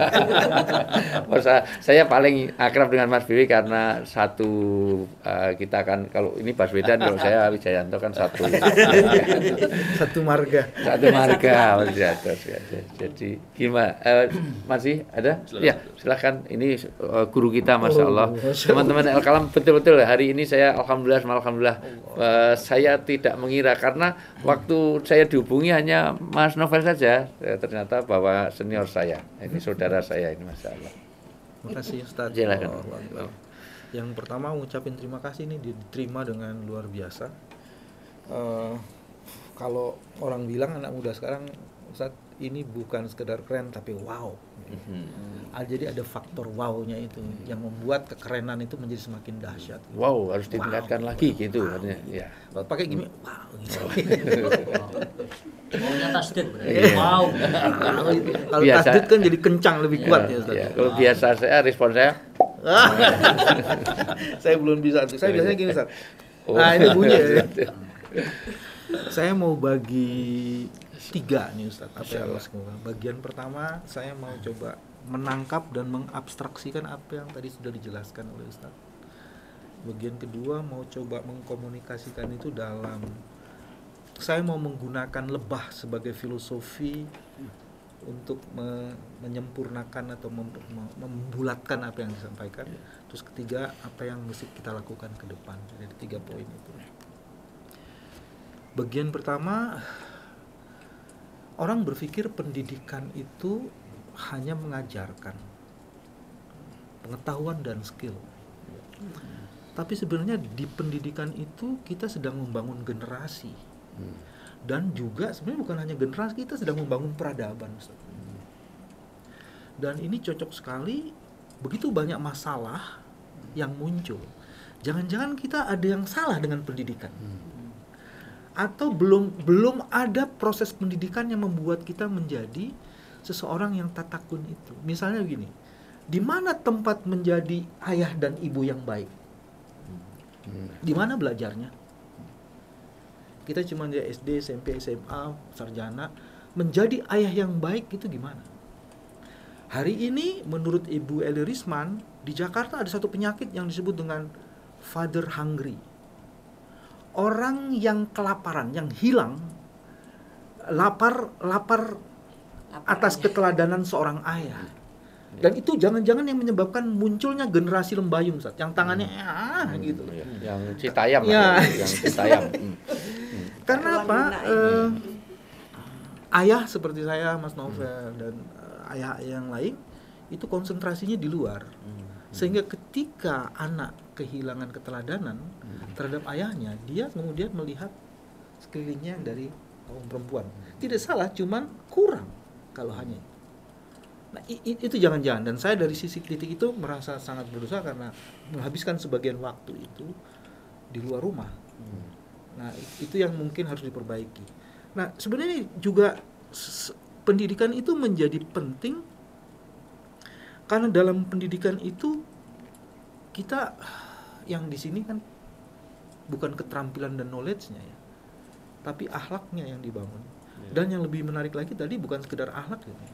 Saya paling akrab dengan Mas Bewi karena satu kita kan, kalau ini Baswedan, kalau saya Wijayanto kan satu marga. Satu marga Mas Wijayanto. Jadi gimana? Masih ada? Ya, silakan. Ini guru kita, Masya Allah. Teman-teman El Kalam, betul-betul hari ini saya alhamdulillah saya tidak mengira, karena waktu saya dihubungi hanya Mas Novel saja, ternyata bahwa senior saya, ini saudara saya ini, Masya Allah. Terima kasih Ustaz. Yang pertama mengucapkan terima kasih, ini diterima dengan luar biasa. Kalau orang bilang anak muda sekarang, Ustaz, ini bukan sekedar keren tapi wow. Jadi ada faktor wow-nya itu yang membuat kekerenan itu menjadi semakin dahsyat. Wow, harus ditingkatkan lagi gitu katanya. Ya. Pakai gini, wow gitu. Maunya tasdid berarti. Wow. Kalau tasdid kan jadi kencang, lebih kuat ya Ustaz. Ya. Kalau biasa saya, respon saya saya belum bisa. Saya biasanya gini Ustaz. Nah, ini bunyi ya. Saya mau bagi 3 nih Ustaz. Bagian pertama saya mau coba menangkap dan mengabstraksikan apa yang tadi sudah dijelaskan oleh Ustaz. Bagian kedua mau coba mengkomunikasikan itu dalam, saya mau menggunakan lebah sebagai filosofi untuk menyempurnakan atau membulatkan apa yang disampaikan. Terus ketiga, apa yang mesti kita lakukan ke depan. Jadi 3 poin itu. Bagian pertama, orang berpikir pendidikan itu hanya mengajarkan pengetahuan dan skill. Tapi sebenarnya di pendidikan itu kita sedang membangun generasi. Dan juga sebenarnya bukan hanya generasi, kita sedang membangun peradaban, Ustaz. Dan ini cocok sekali, begitu banyak masalah yang muncul. Jangan-jangan kita ada yang salah dengan pendidikan. Atau belum ada proses pendidikan yang membuat kita menjadi seseorang yang tatakun itu. Misalnya begini, di mana tempat menjadi ayah dan ibu yang baik? Di mana belajarnya? Kita cuma di SD, SMP, SMA, sarjana. Menjadi ayah yang baik itu gimana? Hari ini menurut Ibu Eli Risman, di Jakarta ada satu penyakit yang disebut dengan father hungry. Orang yang kelaparan, yang hilang, lapar atas keteladanan seorang ayah. Dan itu jangan-jangan yang menyebabkan munculnya generasi lembayung, Ustaz, yang tangannya gitu. Yang citayam, ya. Yang citayam. Karena apa? Ayah seperti saya, Mas Novel, dan ayah yang lain itu konsentrasinya di luar. Sehingga ketika anak kehilangan keteladanan terhadap ayahnya, dia kemudian melihat sekelilingnya dari kaum perempuan. Tidak salah, cuman kurang kalau hanya itu. Nah, itu jangan-jangan. Dan saya dari sisi kritik itu merasa sangat berdosa karena menghabiskan sebagian waktu itu di luar rumah. Nah, itu yang mungkin harus diperbaiki. Nah, sebenarnya juga pendidikan itu menjadi penting karena dalam pendidikan itu kita yang di sini kan bukan keterampilan dan knowledge-nya ya, tapi akhlaknya yang dibangun. Dan yang lebih menarik lagi tadi bukan sekedar akhlak ini,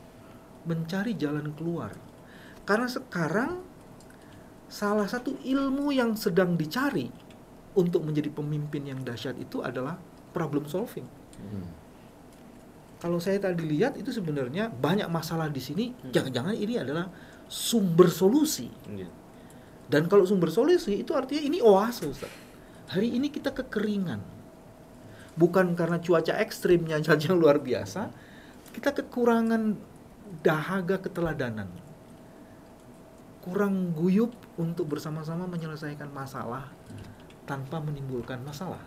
mencari jalan keluar. Karena sekarang salah satu ilmu yang sedang dicari untuk menjadi pemimpin yang dahsyat itu adalah problem solving. Kalau saya tadi lihat itu sebenarnya banyak masalah di sini, jangan-jangan ini adalah sumber solusi. Dan kalau sumber solusi itu artinya ini oase, Ustaz. Hari ini kita kekeringan. Bukan karena cuaca ekstrimnya yang luar biasa, kita kekurangan dahaga keteladanan. Kurang guyup untuk bersama-sama menyelesaikan masalah tanpa menimbulkan masalah.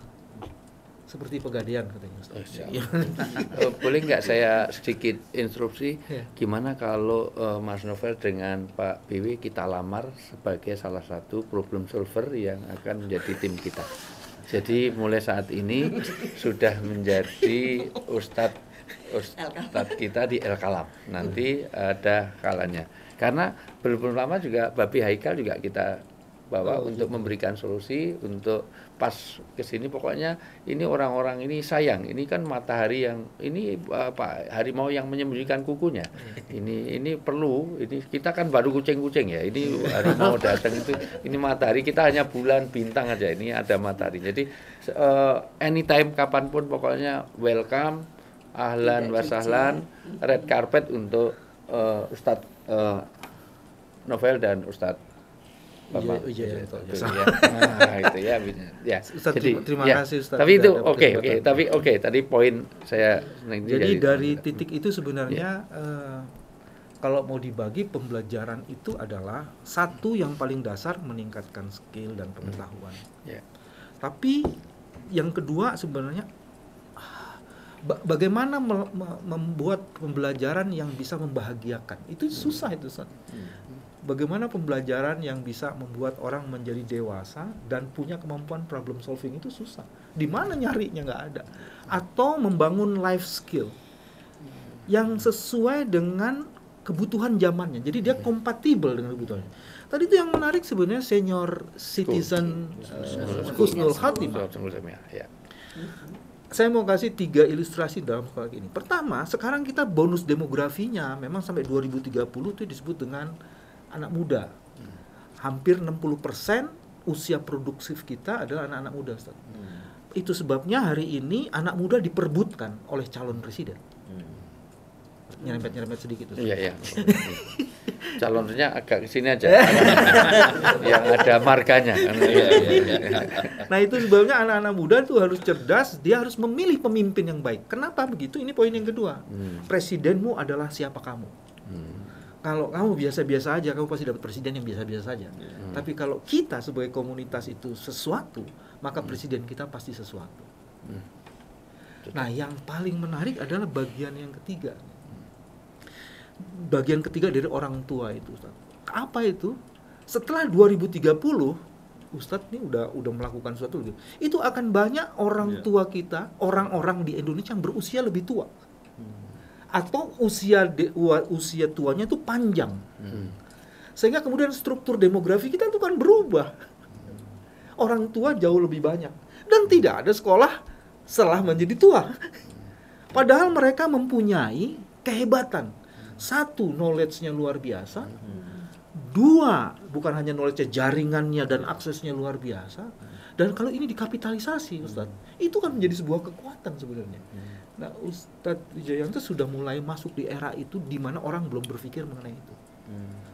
Seperti Pegadaian katanya Ustaz. Boleh nggak saya sedikit instruksi? Gimana kalau Mas Novel dengan Pak BW kita lamar sebagai salah satu problem solver yang akan menjadi tim kita. Jadi mulai saat ini sudah menjadi Ustadz kita di El Kalam. Nanti ada kalanya. Karena belum lama juga Babi Haikal juga kita bawa untuk memberikan solusi untuk pas kesini. Pokoknya ini orang-orang ini sayang, ini kan matahari yang ini harimau yang menyembunyikan kukunya. Ini perlu, ini kita kan baru kucing-kucing ya, ini harimau datang itu, ini matahari, kita hanya bulan bintang aja, ini ada matahari. Jadi anytime kapanpun pokoknya welcome, ahlan wasahlan, red carpet untuk Ustadz Novel dan Ustadz Bapak. Iya. Itu ya. Ustaz, Jadi, terima kasih Ustaz. Tapi itu oke. Tadi poin saya. Jadi dari titik itu sebenarnya kalau mau dibagi pembelajaran itu adalah satu yang paling dasar meningkatkan skill dan pengetahuan. Tapi yang kedua sebenarnya bagaimana membuat pembelajaran yang bisa membahagiakan. Itu susah itu Ustaz. Bagaimana pembelajaran yang bisa membuat orang menjadi dewasa dan punya kemampuan problem solving itu susah. Di mana nyarinya nggak ada. Atau membangun life skill yang sesuai dengan kebutuhan zamannya. Jadi dia kompatibel dengan kebutuhannya. Tadi itu yang menarik sebenarnya senior citizen Husnul Khatimah. Saya mau kasih 3 ilustrasi dalam soal ini. Pertama, sekarang kita bonus demografinya memang sampai 2030 itu disebut dengan anak muda. Hampir 60% usia produktif kita adalah anak-anak muda, Ustaz. Itu sebabnya hari ini anak muda diperebutkan oleh calon presiden. Nyerempet sedikit, Ustaz. Iya. Calonnya agak ke sini aja. Yang ada markanya. Nah, itu sebabnya anak-anak muda itu harus cerdas, dia harus memilih pemimpin yang baik. Kenapa begitu? Ini poin yang kedua. Presidenmu adalah siapa kamu. Kalau kamu biasa-biasa aja, kamu pasti dapat presiden yang biasa-biasa saja. Tapi kalau kita sebagai komunitas itu sesuatu, maka presiden kita pasti sesuatu. Nah, yang paling menarik adalah bagian yang ketiga. Bagian ketiga dari orang tua itu, Ustaz. Apa itu? Setelah 2030, Ustadz ini udah melakukan sesuatu gitu. Itu akan banyak orang tua kita, orang-orang di Indonesia yang berusia lebih tua. Atau usia tuanya itu panjang. Sehingga kemudian struktur demografi kita itu kan berubah. Orang tua jauh lebih banyak. Dan tidak ada sekolah setelah menjadi tua. Padahal mereka mempunyai kehebatan. 1, knowledge-nya luar biasa. 2, bukan hanya knowledge-nya, jaringannya dan aksesnya luar biasa. Dan kalau ini dikapitalisasi, Ustadz, itu kan menjadi sebuah kekuatan sebenarnya. Nah, Ustadz Wijayanto sudah mulai masuk di era itu di mana orang belum berpikir mengenai itu.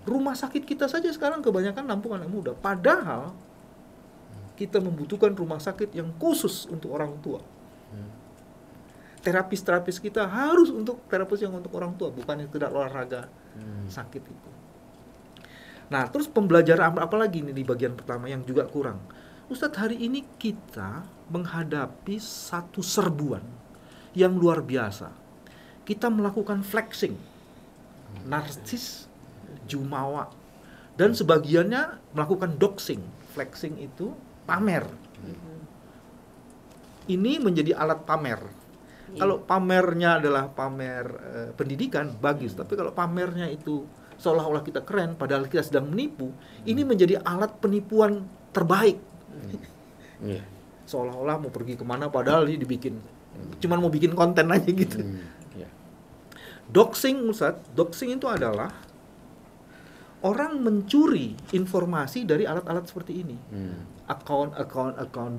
Rumah sakit kita saja sekarang kebanyakan nampung anak muda. Padahal kita membutuhkan rumah sakit yang khusus untuk orang tua. Terapis kita harus untuk terapis yang untuk orang tua, bukan yang tidak olahraga sakit itu. Nah, terus pembelajaran apa lagi nih di bagian pertama yang juga kurang? Ustadz, hari ini kita menghadapi satu serbuan yang luar biasa. Kita melakukan flexing, narsis, jumawa, dan sebagiannya melakukan doxing. Flexing itu pamer. Ini menjadi alat pamer. Kalau pamernya adalah pamer pendidikan, bagus. Tapi kalau pamernya itu seolah-olah kita keren, padahal kita sedang menipu, ini menjadi alat penipuan terbaik. Seolah-olah mau pergi kemana, padahal ini dibikin, cuman mau bikin konten aja gitu. Doxing, Ustaz, doxing itu adalah orang mencuri informasi dari alat-alat seperti ini. Account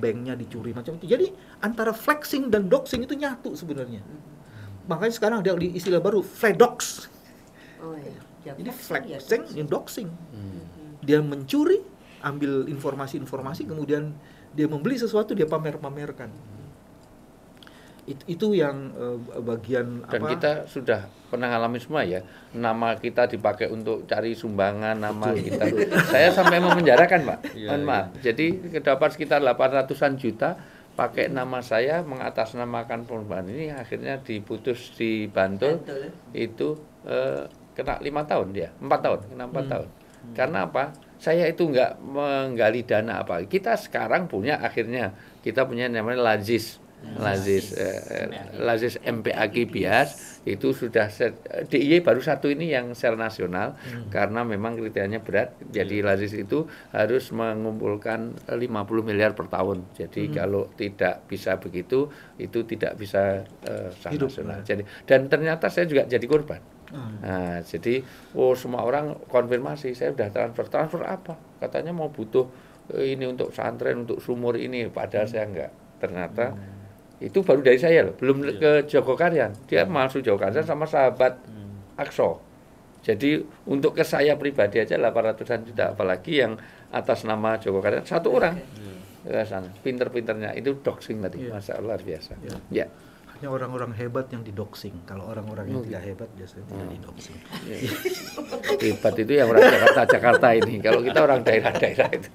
banknya dicuri macam itu. Jadi antara flexing dan doxing itu nyatu sebenarnya. Makanya sekarang ada istilah baru fladox. Jadi flexing dan doxing. Dia mencuri, ambil informasi-informasi, kemudian dia membeli sesuatu, dia pamer-pamerkan. Itu yang bagian dan kita sudah pernah alami semua ya, nama kita dipakai untuk cari sumbangan, nama kita saya sampai memenjarakan, Pak. Mohon maaf. Jadi dapat sekitar 800-an juta pakai nama saya mengatasnamakan perubahan ini, akhirnya diputus di Bantul. Itu kena 5 tahun dia, 4 tahun, kena 4 tahun. Karena apa? Saya itu nggak menggali dana apa. Kita sekarang punya, akhirnya kita punya namanya Lazis MPAG Bias, itu sudah DIY baru satu ini yang secara nasional, karena memang kriterianya berat. Jadi Lazis itu harus mengumpulkan 50 miliar per tahun. Jadi kalau tidak bisa begitu, itu tidak bisa nasional. Jadi, dan ternyata saya juga jadi korban. Nah, jadi semua orang konfirmasi, saya sudah transfer apa? Katanya mau butuh ini untuk pesantren, untuk sumur ini, padahal saya enggak. Ternyata itu baru dari saya loh, belum ke Joko Karyan. Dia masuk Joko Karyan sama sahabat Akso. Jadi untuk ke saya pribadi aja 800-an juta, apalagi yang atas nama Joko Karyan satu orang. Pinter-pinternya itu doxing tadi, masa luar biasa. Ya. Hanya orang-orang hebat yang didoxing. Kalau orang-orang yang tidak hebat biasanya tidak didoxing. Hebat itu yang orang Jakarta ini. Kalau kita orang daerah-daerah itu.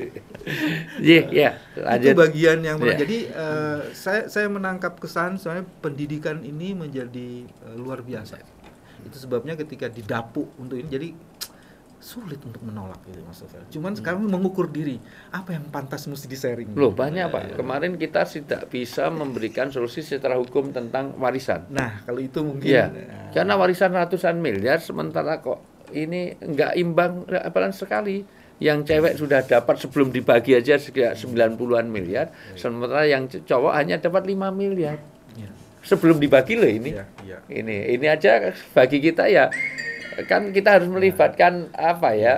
Lanjut. Itu bagian yang jadi saya menangkap kesan soalnya pendidikan ini menjadi luar biasa. Itu sebabnya ketika didapuk untuk ini jadi sulit untuk menolak gitu, Mas Novel. Cuman sekarang mengukur diri, apa yang pantas mesti di-sharing. Loh, banyak Pak. Kemarin kita tidak bisa memberikan solusi secara hukum tentang warisan. Nah, kalau itu mungkin karena warisan ratusan miliar, sementara kok ini enggak imbang apalagi sekali. Yang cewek sudah dapat sebelum dibagi aja sekitar 90-an miliar, sementara yang cowok hanya dapat 5 miliar. Iya. Sebelum dibagi loh ini. Iya, iya. Ini aja bagi kita ya kan kita harus melibatkan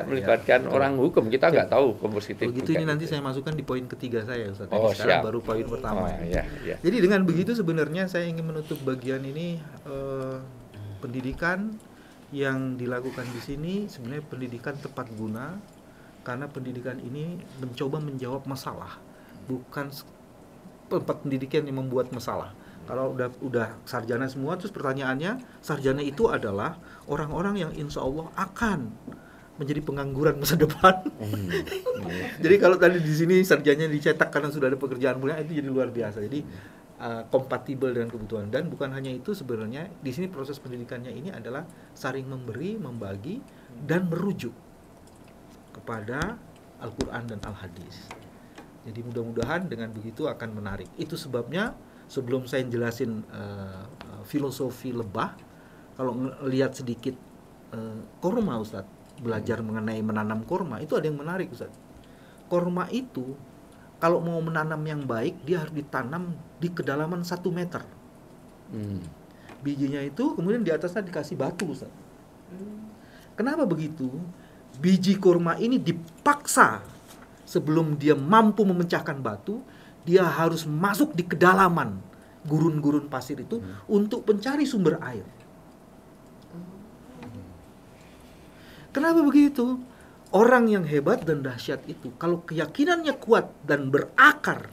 melibatkan orang hukum. Kita nggak tahu kompositif. Begitu ini juga nanti gitu. saya masukkan di poin ketiga saya, Ustaz. Oh, Jadi sekarang siap. baru poin pertama. Iya. Jadi dengan begitu sebenarnya saya ingin menutup bagian ini, pendidikan yang dilakukan di sini sebenarnya pendidikan tepat guna, karena pendidikan ini mencoba menjawab masalah, bukan tempat pendidikan yang membuat masalah. Kalau udah sarjana semua, terus pertanyaannya, sarjana itu adalah orang-orang yang insya Allah akan menjadi pengangguran masa depan. Jadi kalau tadi di sini sarjananya dicetak karena sudah ada pekerjaan mulia, itu jadi luar biasa. Jadi kompatibel dengan kebutuhan. Dan bukan hanya itu, sebenarnya di sini proses pendidikannya ini adalah saling memberi, membagi, dan merujuk kepada Al-Quran dan Al-Hadis. Jadi mudah-mudahan dengan begitu akan menarik. Itu sebabnya sebelum saya jelasin filosofi lebah, kalau lihat sedikit korma, Ustaz, belajar mengenai menanam korma, itu ada yang menarik, Ustaz. Korma itu kalau mau menanam yang baik, dia harus ditanam di kedalaman 1 meter. Bijinya itu kemudian di atasnya dikasih batu, Ustaz. Kenapa begitu? Biji korma ini dipaksa sebelum dia mampu memecahkan batu, dia harus masuk di kedalaman gurun-gurun pasir itu untuk mencari sumber air. Kenapa begitu? Orang yang hebat dan dahsyat itu, kalau keyakinannya kuat dan berakar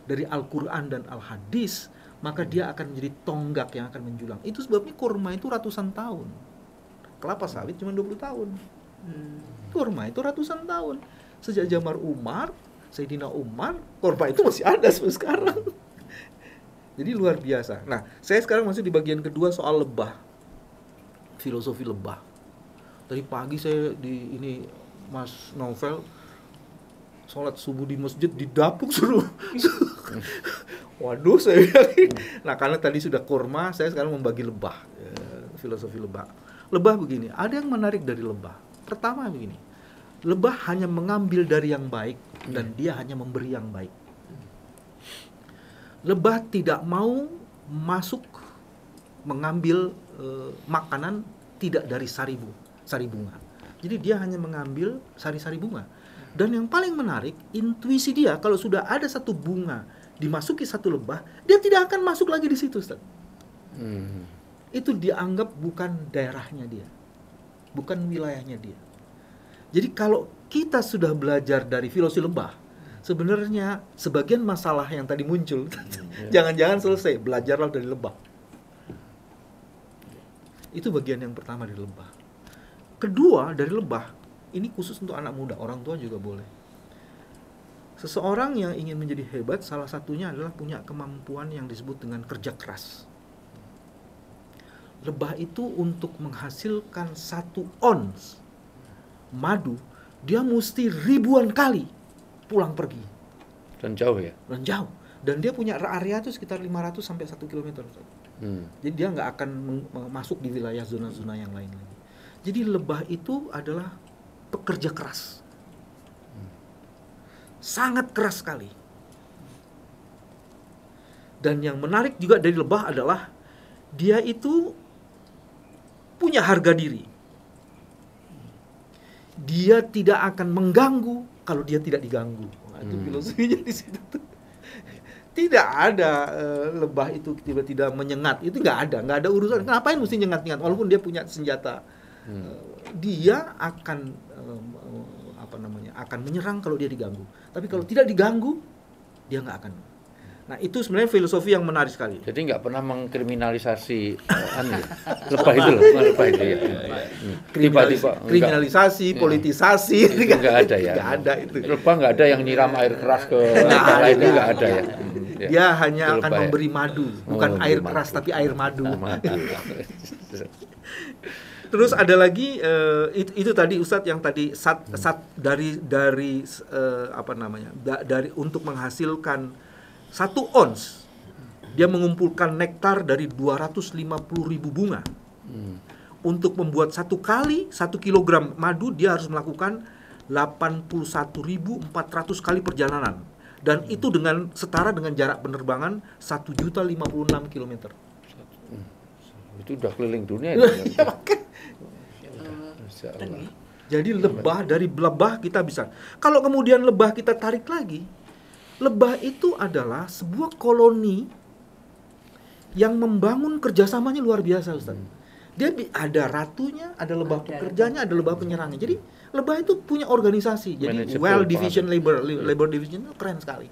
dari Al-Quran dan Al-Hadis, maka dia akan menjadi tonggak yang akan menjulang. Itu sebabnya kurma itu ratusan tahun. Kelapa sawit cuma 20 tahun. Kurma itu ratusan tahun. Sejak zaman Umar, Sayyidina Umar, kurma itu masih ada sampai sekarang. Jadi luar biasa. Nah, saya sekarang masih di bagian kedua soal lebah. Filosofi lebah. Tadi pagi saya di ini Mas Novel sholat subuh di masjid didapuk suruh. Waduh, saya bilang. Nah, karena tadi sudah kurma, saya sekarang membagi lebah. Filosofi lebah. Lebah begini, ada yang menarik dari lebah. Pertama begini, lebah hanya mengambil dari yang baik dan dia hanya memberi yang baik. Lebah tidak mau masuk mengambil makanan tidak dari sari bunga. Jadi dia hanya mengambil sari-sari bunga. Dan yang paling menarik, intuisi dia kalau sudah ada satu bunga dimasuki satu lebah, dia tidak akan masuk lagi di situ, Ustaz. Itu dianggap bukan daerahnya dia, bukan wilayahnya dia. Jadi kalau kita sudah belajar dari filosofi lebah, sebenarnya sebagian masalah yang tadi muncul, jangan-jangan selesai, belajarlah dari lebah. Itu bagian yang pertama dari lebah. Kedua, dari lebah, ini khusus untuk anak muda, orang tua juga boleh. Seseorang yang ingin menjadi hebat, salah satunya adalah punya kemampuan yang disebut dengan kerja keras. Lebah itu untuk menghasilkan 1 ons madu, dia mesti ribuan kali pulang pergi. Dan jauh ya? Dan jauh. Dan dia punya area itu sekitar 500 sampai 1 km. Jadi dia nggak akan masuk di wilayah zona-zona yang lain lagi. Jadi lebah itu adalah pekerja keras. Sangat keras sekali. Dan yang menarik juga dari lebah adalah dia itu punya harga diri. Dia tidak akan mengganggu kalau dia tidak diganggu. Nah, itu filosofinya di situ. Tidak ada lebah itu tiba-tiba menyengat, itu nggak ada urusan. Ngapain mesti nyengat-nyengat? Walaupun dia punya senjata, dia akan akan menyerang kalau dia diganggu. Tapi kalau tidak diganggu, dia nggak akan. Nah, itu sebenarnya filosofi yang menarik sekali. Jadi nggak pernah mengkriminalisasi lebah itu loh, lebah itu ya. Tiba-tiba kriminalisasi, politisasi, nggak ada ya. Nggak ada itu. Lebah nggak ada yang nyiram air keras ke lain, itu nggak ada ya. Dia hanya akan memberi madu, bukan air keras tapi air madu. Terus ada lagi itu tadi Ustadz yang tadi dari untuk menghasilkan 1 ons dia mengumpulkan nektar dari 250.000 bunga. Untuk membuat 1 kilogram madu dia harus melakukan 81.400 kali perjalanan Dan itu dengan setara dengan jarak penerbangan 1.056 km. Itu udah keliling dunia. Jadi dari lebah kita bisa. Kalau kemudian lebah kita tarik lagi, lebah itu adalah sebuah koloni yang membangun kerjasamanya luar biasa, Ustaz. Dia ada ratunya, ada lebah pekerjanya, ada lebah penyerangnya. Jadi lebah itu punya organisasi. Jadi division labor division itu keren sekali.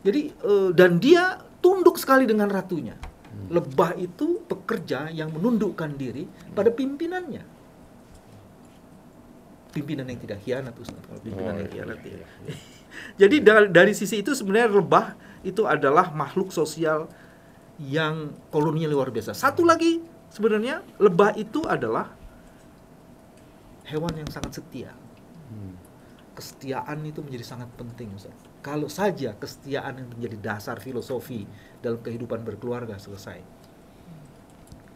Jadi dan dia tunduk sekali dengan ratunya. Lebah itu pekerja yang menundukkan diri pada pimpinannya. Pimpinan yang tidak khianat, Ustaz. Pimpinan yang khianat ya. Jadi dari sisi itu sebenarnya lebah itu adalah makhluk sosial yang koloninya luar biasa. Satu lagi sebenarnya lebah itu adalah hewan yang sangat setia. Kesetiaan itu menjadi sangat penting, Ustaz. Kalau saja kesetiaan yang menjadi dasar filosofi dalam kehidupan berkeluarga selesai.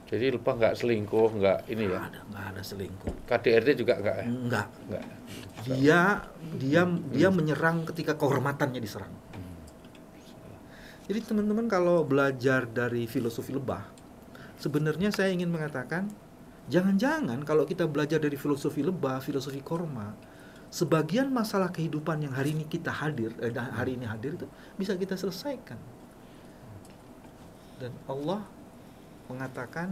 Jadi lebah nggak selingkuh, nggak ini ya? Nggak ada selingkuh. KDRT juga nggak? Nggak. Dia menyerang ketika kehormatannya diserang. Jadi teman-teman kalau belajar dari filosofi lebah, sebenarnya saya ingin mengatakan, jangan-jangan kalau kita belajar dari filosofi lebah, filosofi korma, sebagian masalah kehidupan yang hari ini hadir itu bisa kita selesaikan. Dan Allah mengatakan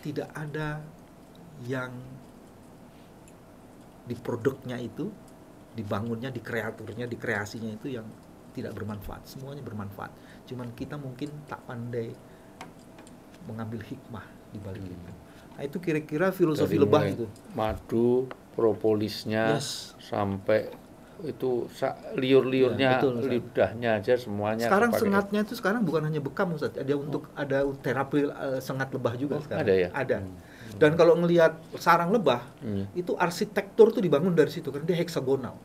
tidak ada yang di produknya itu, dibangunnya, di kreaturnya, di kreasinya itu yang tidak bermanfaat. Semuanya bermanfaat. Cuman kita mungkin tak pandai mengambil hikmah di balik itu. Nah, itu kira-kira filosofi lebah itu. Madu, propolisnya, sampai itu liur-liurnya, lidahnya aja semuanya. Sekarang sengatnya itu sekarang bukan hanya bekam, Ustaz. Ada terapi sengat lebah juga sekarang. Ada ya? Ada. Dan kalau ngelihat sarang lebah, itu arsitektur tuh dibangun dari situ karena dia heksagonal.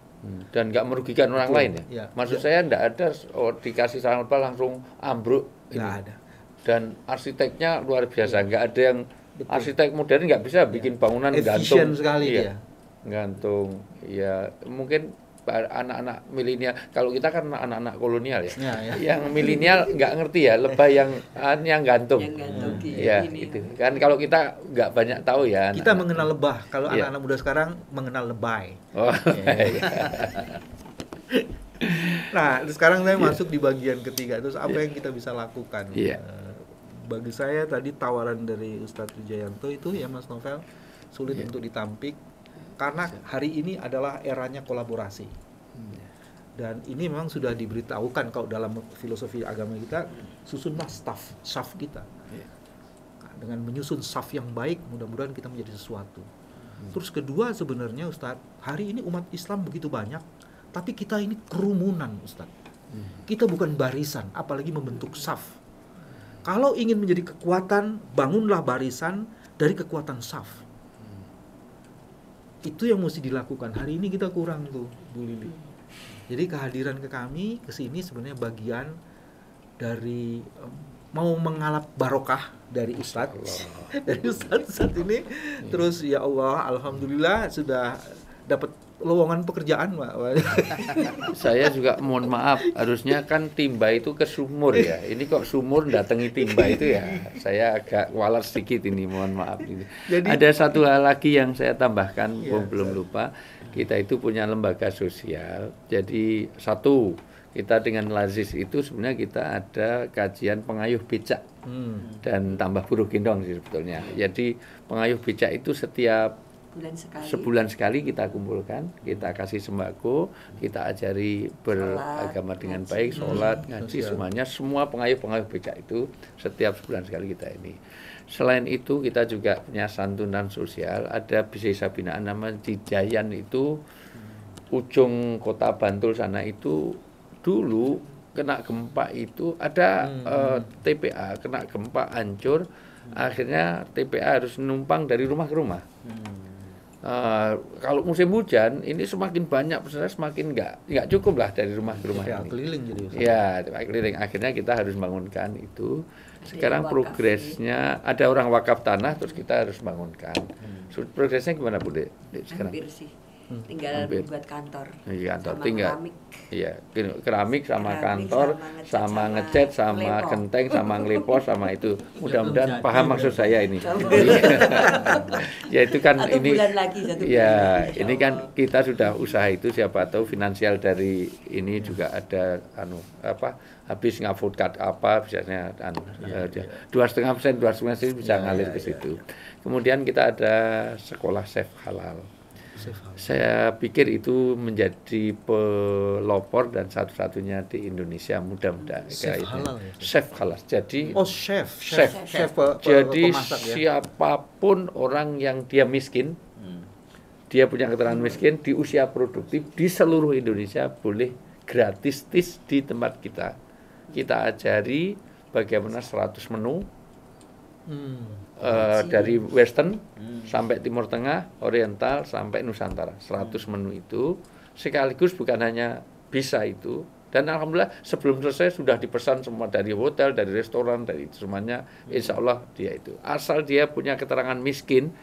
Dan nggak merugikan orang lain ya? Maksud saya nggak ada dikasih sarang lebah langsung ambruk. Nggak ada. Dan arsiteknya luar biasa, nggak ada yang arsitek modern nggak bisa bikin bangunan gantung. Efisien sekali dia. Gantung. Ya mungkin anak-anak milenial, kalau kita kan anak-anak kolonial ya. Yang milenial nggak ngerti ya lebah yang gantung. Ya itu kan kalau kita nggak banyak tahu ya. Kita mengenal lebah, kalau anak-anak muda sekarang mengenal lebay. Nah sekarang saya masuk di bagian ketiga, terus apa yang kita bisa lakukan? Bagi saya tadi tawaran dari Ustadz Wijayanto itu ya Mas Novel sulit untuk ditampik. Karena hari ini adalah eranya kolaborasi. Dan ini memang sudah diberitahukan kalau dalam filosofi agama kita, susunlah saf kita. Nah, dengan menyusun saf yang baik, mudah-mudahan kita menjadi sesuatu. Terus kedua sebenarnya Ustadz, hari ini umat Islam begitu banyak, tapi kita ini kerumunan Ustadz. Kita bukan barisan, apalagi membentuk saf. Kalau ingin menjadi kekuatan, bangunlah barisan dari kekuatan saf. Itu yang mesti dilakukan. Hari ini kita kurang tuh, Bu Lili. Jadi kehadiran ke kami ke sini sebenarnya bagian dari mau mengalap barokah dari Ustadz. Dari Ustadz ini. Terus ya Allah, alhamdulillah sudah dapat lowongan pekerjaan, Pak. Saya juga mohon maaf, harusnya kan timba itu ke sumur ya. Ini kok sumur datangi timba itu ya. Saya agak walar sedikit ini, mohon maaf ini. Jadi, ada satu hal lagi yang saya tambahkan, belum lupa. Kita itu punya lembaga sosial. Jadi satu, kita dengan Lazis itu sebenarnya kita ada kajian pengayuh becak dan tambah buruh gendong sih sebetulnya. Jadi pengayuh becak itu setiap sebulan sekali kita kumpulkan, kita kasih sembako, kita ajari beragama dengan baik, sholat, ngaji, semuanya, semua pengayuh becak itu setiap sebulan sekali kita ini. Selain itu kita juga punya santunan sosial, ada bisa binaan nama Cijayan itu, ujung kota Bantul sana itu dulu kena gempa itu ada TPA, kena gempa hancur, akhirnya TPA harus numpang dari rumah ke rumah. Kalau musim hujan ini semakin banyak peserta, semakin nggak cukup lah dari rumah ke rumah ini. Keliling jadi. Ya, keliling. Akhirnya kita harus bangunkan itu. Sekarang progresnya ada orang wakaf tanah, terus kita harus bangunkan. Progresnya gimana Bu Dek? Sekarang? Hampir sih. tinggal Hampir. buat kantor. Iya, kantor sama tinggal. keramik. Iya, keramik sama Keramik, kantor, sama ngecat, sama ngelepo. genteng, sama ngelipos, sama itu. Mudah-mudahan Jadi, paham maksud saya ini. Ya itu kan Satu ini. bulan lagi, satu Ya, bulan, ini insya kan Allah. kita sudah usaha itu, siapa tahu finansial dari ini juga ada habis ngavokat apa biasanya 2,5% bisa ngalir ke situ. Kemudian kita ada sekolah chef halal. Saya pikir itu menjadi pelopor dan satu-satunya di Indonesia, mudah-mudahan. Chef kayak itu. halal ya? Chef halal. Jadi Oh, chef. Chef. Jadi Pemasak ya. siapapun orang yang dia miskin, dia punya keterangan miskin di usia produktif di seluruh Indonesia boleh gratis tis di tempat kita. Kita ajari bagaimana 100 menu dari Western sampai Timur Tengah, Oriental sampai Nusantara. 100 menu itu sekaligus bukan hanya bisa itu. Dan alhamdulillah sebelum selesai sudah dipesan semua dari hotel, dari restoran, dari semuanya. Insya Allah dia itu. Asal dia punya keterangan miskin,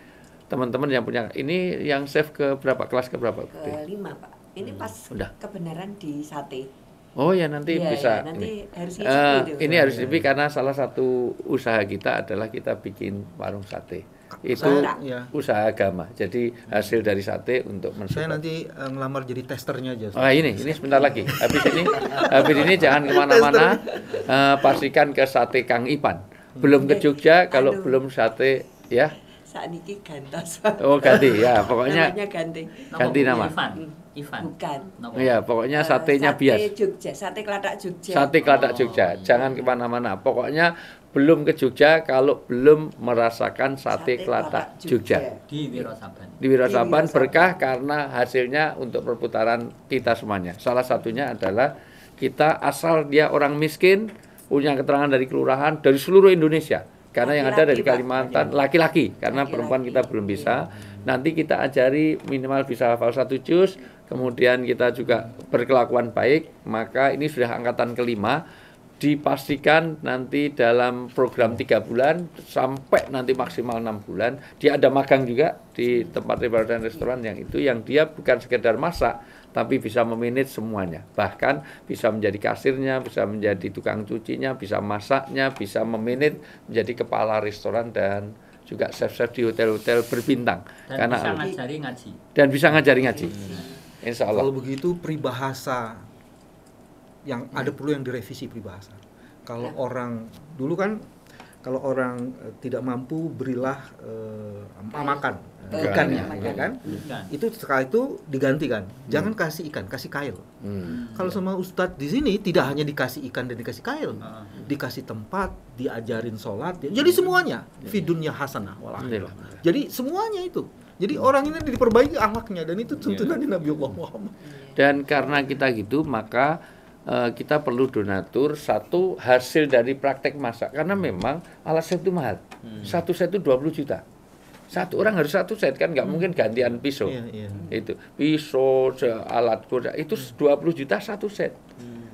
teman-teman yang punya ini yang chef ke berapa kelas ke berapa? Ke-5 Pak. Ini pas Udah. kebenaran di sate. Oh ya nanti Iya, bisa. iya, nanti ini. harus ngicipi itu. Ini harus dicicipi karena salah satu usaha kita adalah kita bikin warung sate. Itu Ya. usaha agama. Jadi hasil dari sate untuk Saya mensupport. nanti ngelamar jadi testernya aja. Oh ini sebentar lagi. Habis ini jangan kemana-mana. Pastikan ke sate Kang Ipan. Belum ke Jogja kalau Aduh. belum sate ya. Saat ini gantos. Oh ganti ya. Pokoknya Namanya ganti. ganti nama. Ivan. Bukan. ya pokoknya satenya Sate bias. Jogja, sate Keladak Jogja. Sate Keladak Jogja. Jangan kemana-mana. Pokoknya belum ke Jogja kalau belum merasakan sate Keladak Jogja. Di Wirosaban. Di Wirosaban Di Wirosaban. berkah karena hasilnya untuk perputaran kita semuanya. Salah satunya adalah kita asal dia orang miskin, punya keterangan dari kelurahan, dari seluruh Indonesia. Karena yang ada dari Laki-laki, Pak. Kalimantan, laki-laki. Karena Laki-laki. perempuan kita belum bisa. Nanti kita ajari minimal bisa hafal 1 juz, kemudian kita juga berkelakuan baik, maka ini sudah angkatan ke-5. Dipastikan nanti dalam program 3 bulan sampai nanti maksimal 6 bulan dia ada magang juga di tempat dan restoran yang itu yang dia bukan sekedar masak tapi bisa memanage semuanya, bahkan bisa menjadi kasirnya, bisa menjadi tukang cucinya, bisa masaknya, bisa memanage menjadi kepala restoran dan juga chef-chef di hotel-hotel berbintang Dan bisa ngajari ngaji. dan bisa ngajari ngaji. Insya Allah. Kalau begitu peribahasa yang ada perlu yang direvisi peribahasa. Kalau orang dulu kan kalau orang tidak mampu berilah makan ikannya, ya kan? Bukan. Itu setelah itu digantikan. Jangan kasih ikan, kasih kail. Kalau sama Ustadz di sini tidak hanya dikasih ikan dan dikasih kail, dikasih tempat, diajarin sholat, jadi semuanya fidunya hasanah wal akhirah. Jadi semuanya itu. Jadi orang ini diperbaiki akhlaknya dan itu tuntunan Nabiullah Muhammad. Dan karena kita gitu maka kita perlu donatur satu hasil dari praktek masak karena memang alat set itu mahal. Satu set itu 20 juta. Satu orang harus satu set kan nggak mungkin gantian pisau. Iya. Itu pisau, alat kodak itu 20 juta satu set.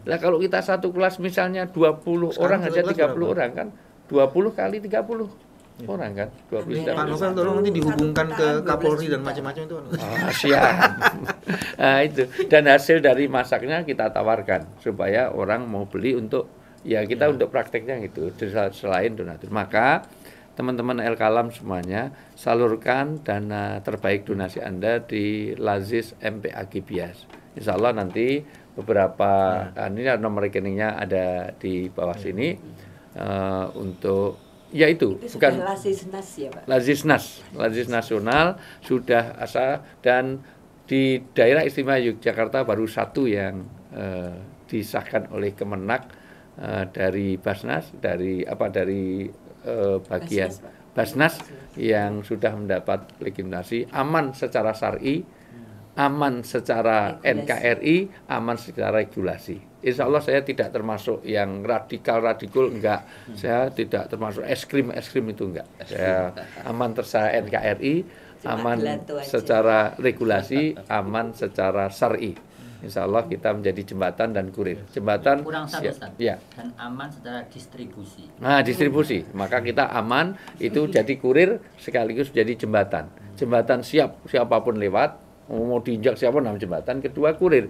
Lah kalau kita satu kelas misalnya 20 Sekarang orang satu aja kelas 30 berapa? orang kan 20 kali 30 orang kan 20 Ini juta. Pak Novel tolong nanti dihubungkan ke Kapolri dan macam-macam itu. Siap. Nah, itu dan hasil dari masaknya kita tawarkan supaya orang mau beli untuk ya kita untuk prakteknya gitu selain donatur. Maka teman-teman El Kalam semuanya salurkan dana terbaik donasi Anda di Lazis MPAG Bias. Insya Allah nanti beberapa ini nomor rekeningnya ada di bawah sini untuk yaitu Itu bukan sudah Lazisnas ya Pak? Lazis nasional sudah asa dan di daerah istimewa Yogyakarta baru satu yang disahkan oleh Kemenak dari Basnas dari bagian Basnas yang sudah mendapat legitimasi aman secara syar'i, aman secara NKRI, aman secara regulasi. Insya Allah saya tidak termasuk yang radikal enggak. Saya tidak termasuk es krim itu enggak. Saya aman secara NKRI, aman secara regulasi, aman secara syar'i. Insya Allah kita menjadi jembatan dan kurir. Jembatan Kurang satu Ustaz. ya. Dan aman secara distribusi. Nah, distribusi. Maka kita aman itu jadi kurir sekaligus jadi jembatan. Jembatan siapapun lewat mau diinjak siapa namanya jembatan. Kedua kurir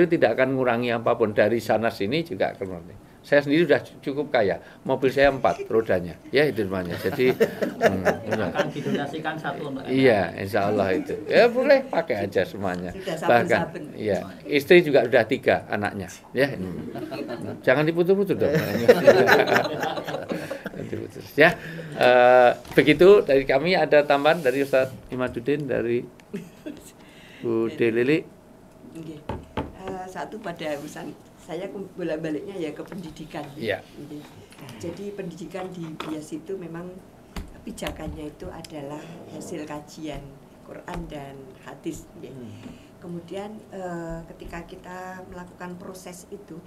tidak akan mengurangi apapun dari sana sini juga akan. Saya sendiri sudah cukup kaya, mobil saya 4 rodanya, ya itu semuanya. Jadi akan didonasikan satu untuk iya, insya Allah itu. Ya boleh pakai aja semuanya. Sudah Bahkan, saben-saben. ya istri juga sudah 3 anaknya, ya. Jangan diputus-putus dong. Diputus. Ya, begitu dari kami. Ada tambahan dari Ustadz Imaduddin, dari Bu Delili. Nggih. Satu pada urusan saya bolak-baliknya ya ke pendidikan. Iya. Nah, jadi pendidikan di BIAS itu memang pijakannya itu adalah hasil kajian Quran dan hadis. Ya. Kemudian ketika kita melakukan proses itu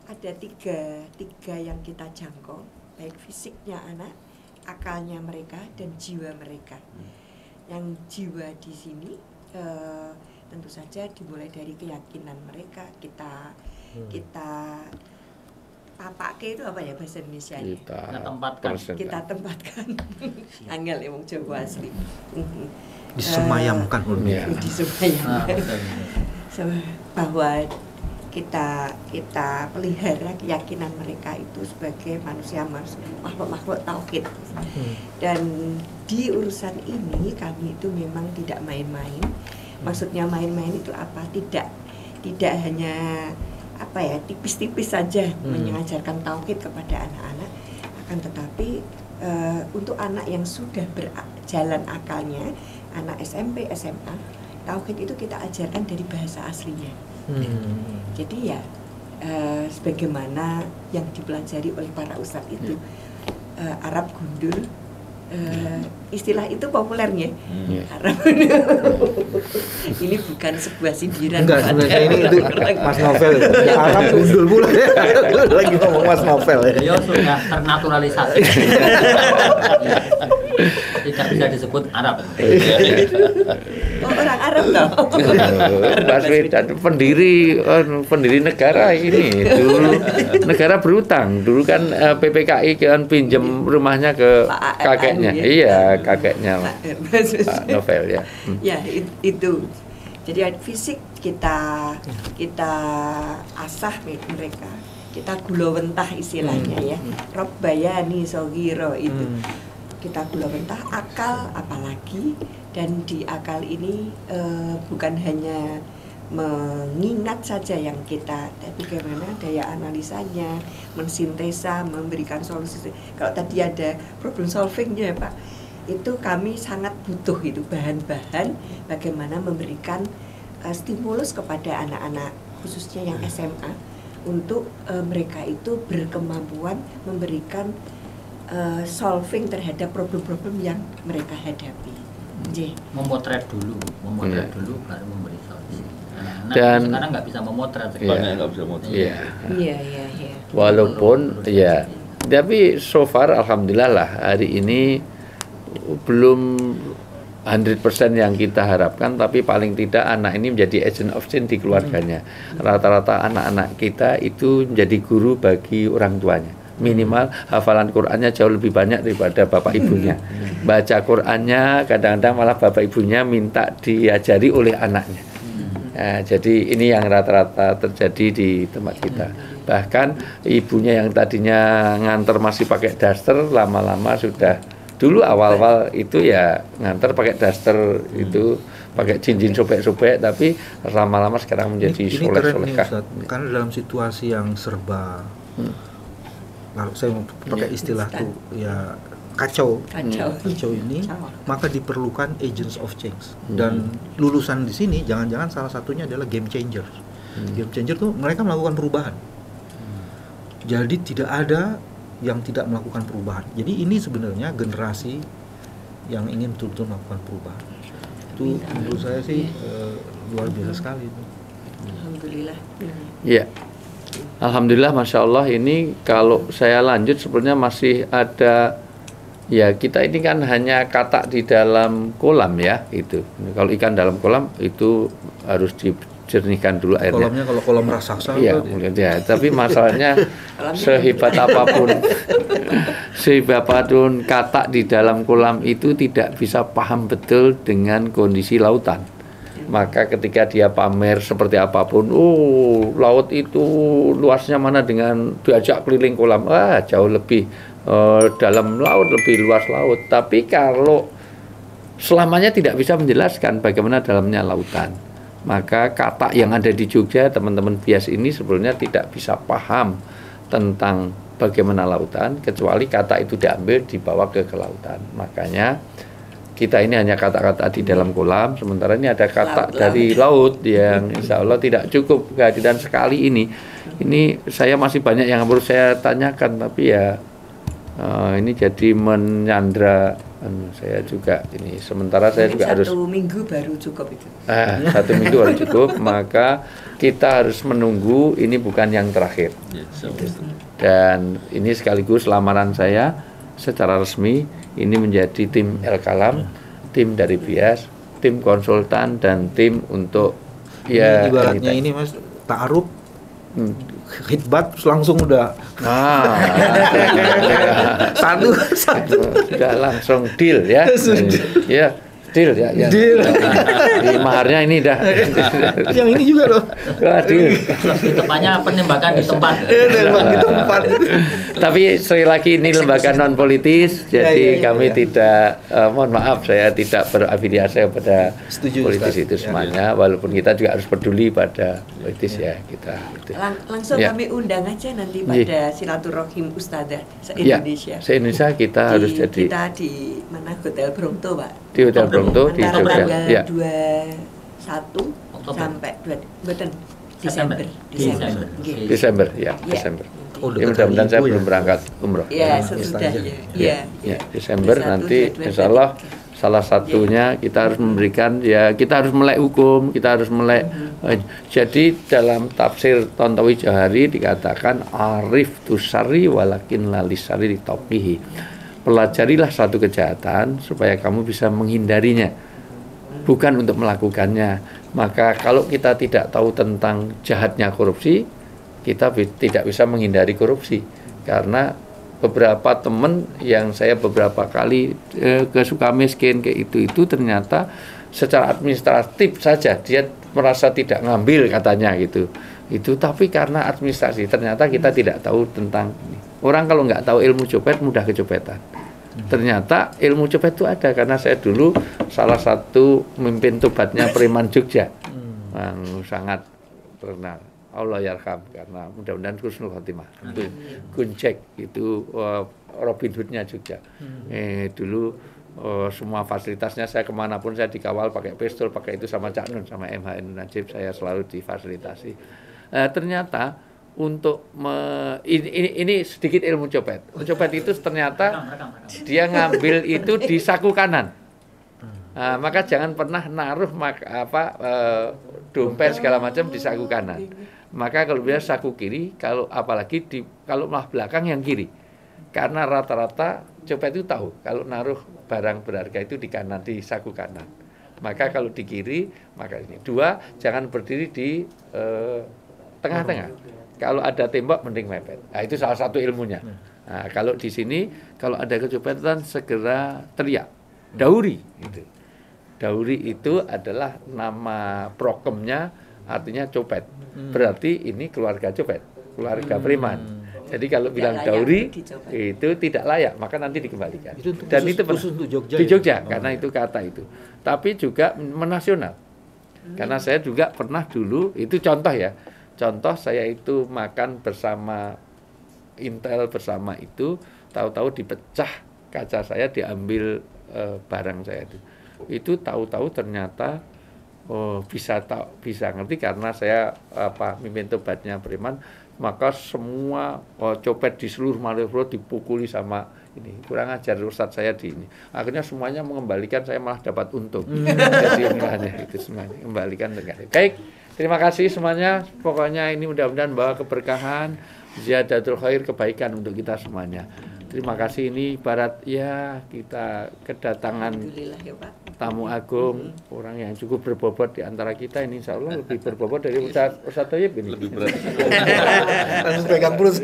ada tiga yang kita jangkau, baik fisiknya anak, akalnya mereka, dan jiwa mereka. Yang jiwa di sini tentu saja dimulai dari keyakinan mereka. Kita papake itu apa ya bahasa Indonesia? Kita tempatkan. Angel ya wong Jawa asli. Disemayamkan disemayamkan. Bahwa kita pelihara keyakinan mereka itu sebagai manusia makhluk tauhid. Dan di urusan ini kami itu memang tidak main-main. Maksudnya main-main itu apa? Tidak hanya apa ya, tipis-tipis saja mengajarkan tauhid kepada anak-anak, akan tetapi untuk anak yang sudah berjalan akalnya, anak SMP, SMA, tauhid itu kita ajarkan dari bahasa aslinya. Jadi ya sebagaimana yang dipelajari oleh para ustadz itu, Arab gundul, istilah itu populernya. Arab ini bukan sebuah sindiran. Enggak, sebenarnya ini itu Mas Novel itu. Arab gundul pula ya. Lagi ngomong Mas Novel ya. Beliau sudah ternaturalisasi. Tidak bisa disebut Arab. Oh, orang Arab toh. Baswedan pendiri negara ini. Dulu negara berutang. Dulu kan PPKI kan pinjam rumahnya ke kakeknya. Iya, kakeknya Pak Novel ya. Ya, itu. Jadi fisik kita asah mereka. Kita gulawentah istilahnya ya. Robbayani sogiro itu. Kita gulawentah akal apalagi, dan di akal ini bukan hanya mengingat saja yang kita, tapi bagaimana daya analisanya, mensintesa, memberikan solusi. Kalau tadi ada problem solvingnya Pak, itu kami sangat butuh itu bahan-bahan bagaimana memberikan stimulus kepada anak-anak khususnya yang SMA untuk mereka itu berkemampuan memberikan solving terhadap problem-problem yang mereka hadapi. Memotret dulu baru memberi solusi. Dan sekarang nggak bisa memotret, nggak bisa memotret. Iya. Walaupun ya, tapi so far alhamdulillah lah hari ini belum 100% yang kita harapkan, tapi paling tidak anak ini menjadi agent of change di keluarganya. Rata-rata anak-anak kita itu menjadi guru bagi orang tuanya. Minimal hafalan Qur'annya jauh lebih banyak daripada bapak ibunya. Baca Qur'annya kadang-kadang malah bapak ibunya minta diajari oleh anaknya. Nah, jadi ini yang rata-rata terjadi di tempat kita. Bahkan ibunya yang tadinya nganter masih pakai daster, lama-lama sudah, dulu awal-awal itu ya nganter pakai daster itu pakai cincin sobek-sobek, tapi lama-lama sekarang menjadi soleh-solehkah. Karena dalam situasi yang serba kalau saya mau pakai istilah tuh ya kacau ini, maka diperlukan agents of change. Dan lulusan di sini jangan-jangan salah satunya adalah game changer. Game changer tuh mereka melakukan perubahan. Jadi tidak ada yang tidak melakukan perubahan. Jadi ini sebenarnya generasi yang ingin betul-betul melakukan perubahan. Itu menurut saya sih luar biasa sekali itu. Alhamdulillah. Iya. Alhamdulillah, Masya Allah. Ini kalau saya lanjut sebenarnya masih ada, ya kita ini kan hanya katak di dalam kolam ya itu. Kalau ikan dalam kolam itu harus dijernihkan dulu airnya. Kolamnya kalau kolam raksasa. Iya, ya. Tapi masalahnya sehebat apapun katak di dalam kolam itu tidak bisa paham betul dengan kondisi lautan. Maka ketika dia pamer seperti apapun, laut itu luasnya mana dengan diajak keliling kolam, jauh lebih dalam laut, lebih luas laut. Tapi kalau selamanya tidak bisa menjelaskan bagaimana dalamnya lautan, maka kata yang ada di Jogja, teman-teman bias ini sebenarnya tidak bisa paham tentang bagaimana lautan, kecuali kata itu diambil dibawa ke kelautan. Makanya kita ini hanya kata-kata di dalam kolam, sementara ini ada kata dari laut yang insya Allah tidak cukup kehadiran sekali ini. Ini saya masih banyak yang harus saya tanyakan, tapi ya ini jadi menyandra saya juga ini. Sementara saya juga harus 1 minggu baru cukup itu. 1 minggu baru cukup, maka kita harus menunggu, ini bukan yang terakhir. Dan ini sekaligus lamaran saya secara resmi, ini menjadi tim El Kalam, tim dari Bias, tim konsultan, dan tim untuk ini ibaratnya ini Mas ta'aruf, khidbat langsung udah satu udah langsung deal ya. Ya, deal ya. Deal. Di maharnya ini dah. Yang ini juga loh. Deal. Lebih tepatnya penembakan di tempat. Di tempat. Tapi sekali lagi ini lembaga non politis, jadi kami tidak, mohon maaf saya tidak berafiliasi pada politis itu semuanya, walaupun kita juga harus peduli pada politis ya kita. Gitu. Langsung kami undang aja nanti pada silaturahim Ustadzah se-Indonesia. Se-Indonesia kita harus jadi. Kita di mana, Hotel Brompto, Pak? Di Hotel Brompto di Jogja. Antara tanggal 21 sampai Desember. Desember. Ya, mudah-mudahan saya belum berangkat umroh. Ya, sesudah ya. Desember nanti insya Allah salah satunya kita harus memberikan, ya kita harus melek hukum, kita harus melek. Jadi dalam tafsir Tontowi Johari dikatakan arif tusari walakin lalisari ditauqihi. Pelajarilah satu kejahatan supaya kamu bisa menghindarinya, bukan untuk melakukannya. Maka kalau kita tidak tahu tentang jahatnya korupsi, kita tidak bisa menghindari korupsi. Karena beberapa teman yang saya beberapa kali ke Sukamiskin, ke itu ternyata secara administratif saja dia merasa tidak ngambil katanya gitu. Itu tapi karena administrasi, ternyata kita tidak tahu tentang ini. Orang kalau nggak tahu ilmu copet mudah kecopetan. Ternyata ilmu copet itu ada, karena saya dulu salah satu pemimpin tobatnya Preman Jogja yang sangat terkenal. Allah yarham, karena mudah-mudahan husnul khotimah. Itu Guncek, itu Robin Hood-nya Jogja. Dulu semua fasilitasnya saya kemanapun saya dikawal pakai pistol, pakai itu sama Cak Nun, sama MHN Najib, saya selalu difasilitasi. Ternyata untuk ini sedikit ilmu copet. Copet itu ternyata dia ngambil itu di saku kanan. Maka jangan pernah naruh dompet segala macam di saku kanan. Maka kalau biasa saku kiri, kalau apalagi kalau malah belakang yang kiri. Karena rata-rata copet itu tahu kalau naruh barang berharga itu di kanan, di saku kanan. Maka kalau di kiri, maka ini. 2, jangan berdiri di tengah-tengah. Kalau ada tembok mending mepet. Nah, itu salah satu ilmunya. Nah, kalau di sini kalau ada kecopetan segera teriak. Dauri gitu. Dauri itu adalah nama prokemnya, artinya copet. Berarti ini keluarga copet, keluarga preman. Jadi kalau bilang dauri itu tidak layak, maka nanti dikembalikan. Dan itu khusus untuk Jogja. Di Jogja karena itu kata itu. Tapi juga menasional. Karena saya juga pernah dulu, itu contoh ya. Contoh saya itu makan bersama Intel bersama itu, tahu-tahu dipecah kaca saya, diambil barang saya itu. Itu tahu-tahu ternyata bisa ngerti karena saya mimpin tobatnya preman, maka semua copet di seluruh Malioboro dipukuli sama ini. Kurang ajar ustadz saya di ini. Akhirnya semuanya mengembalikan, saya malah dapat untung. Jadi umrahnya itu semuanya kembalikan dengan baik. Terima kasih semuanya. Pokoknya ini mudah-mudahan bawa keberkahan, ziyadatul khair, kebaikan untuk kita semuanya. Terima kasih, ini ibarat ya kita kedatangan tamu agung, orang yang cukup berbobot di antara kita ini, insya Allah lebih berbobot dari Ustadz Thayyib ini. Lebih berat. Langsung pegang perut.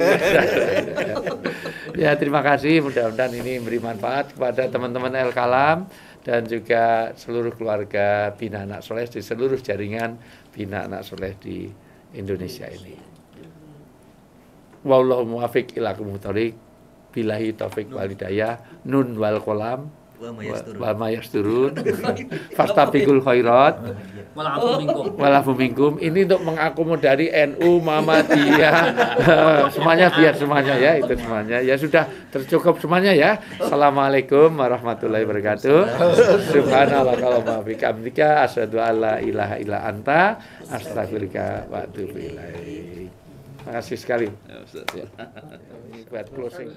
Ya terima kasih, mudah-mudahan ini memberi manfaat kepada teman-teman El Kalam. dan juga seluruh keluarga Bina Anak Soleh di seluruh jaringan Bina Anak Soleh di Indonesia ini. Wallahu muwaffiq ila aqwamit thoriq. Billahi taufik wal hidayah. Nun wal qalam wa ma yasturun. Fastabiqul khairat. Walafu minkum. Ini untuk mengakomodasi NU, Muhammadiyah, semuanya biar semuanya ya, itu semuanya. Ya sudah tercukup semuanya ya. Assalamualaikum warahmatullahi wabarakatuh. Subhanallah wa bihamdika asyhadu alla ilaha illa anta astaghfiruka wa atubu ilaik. Terima kasih sekali. Buat closing.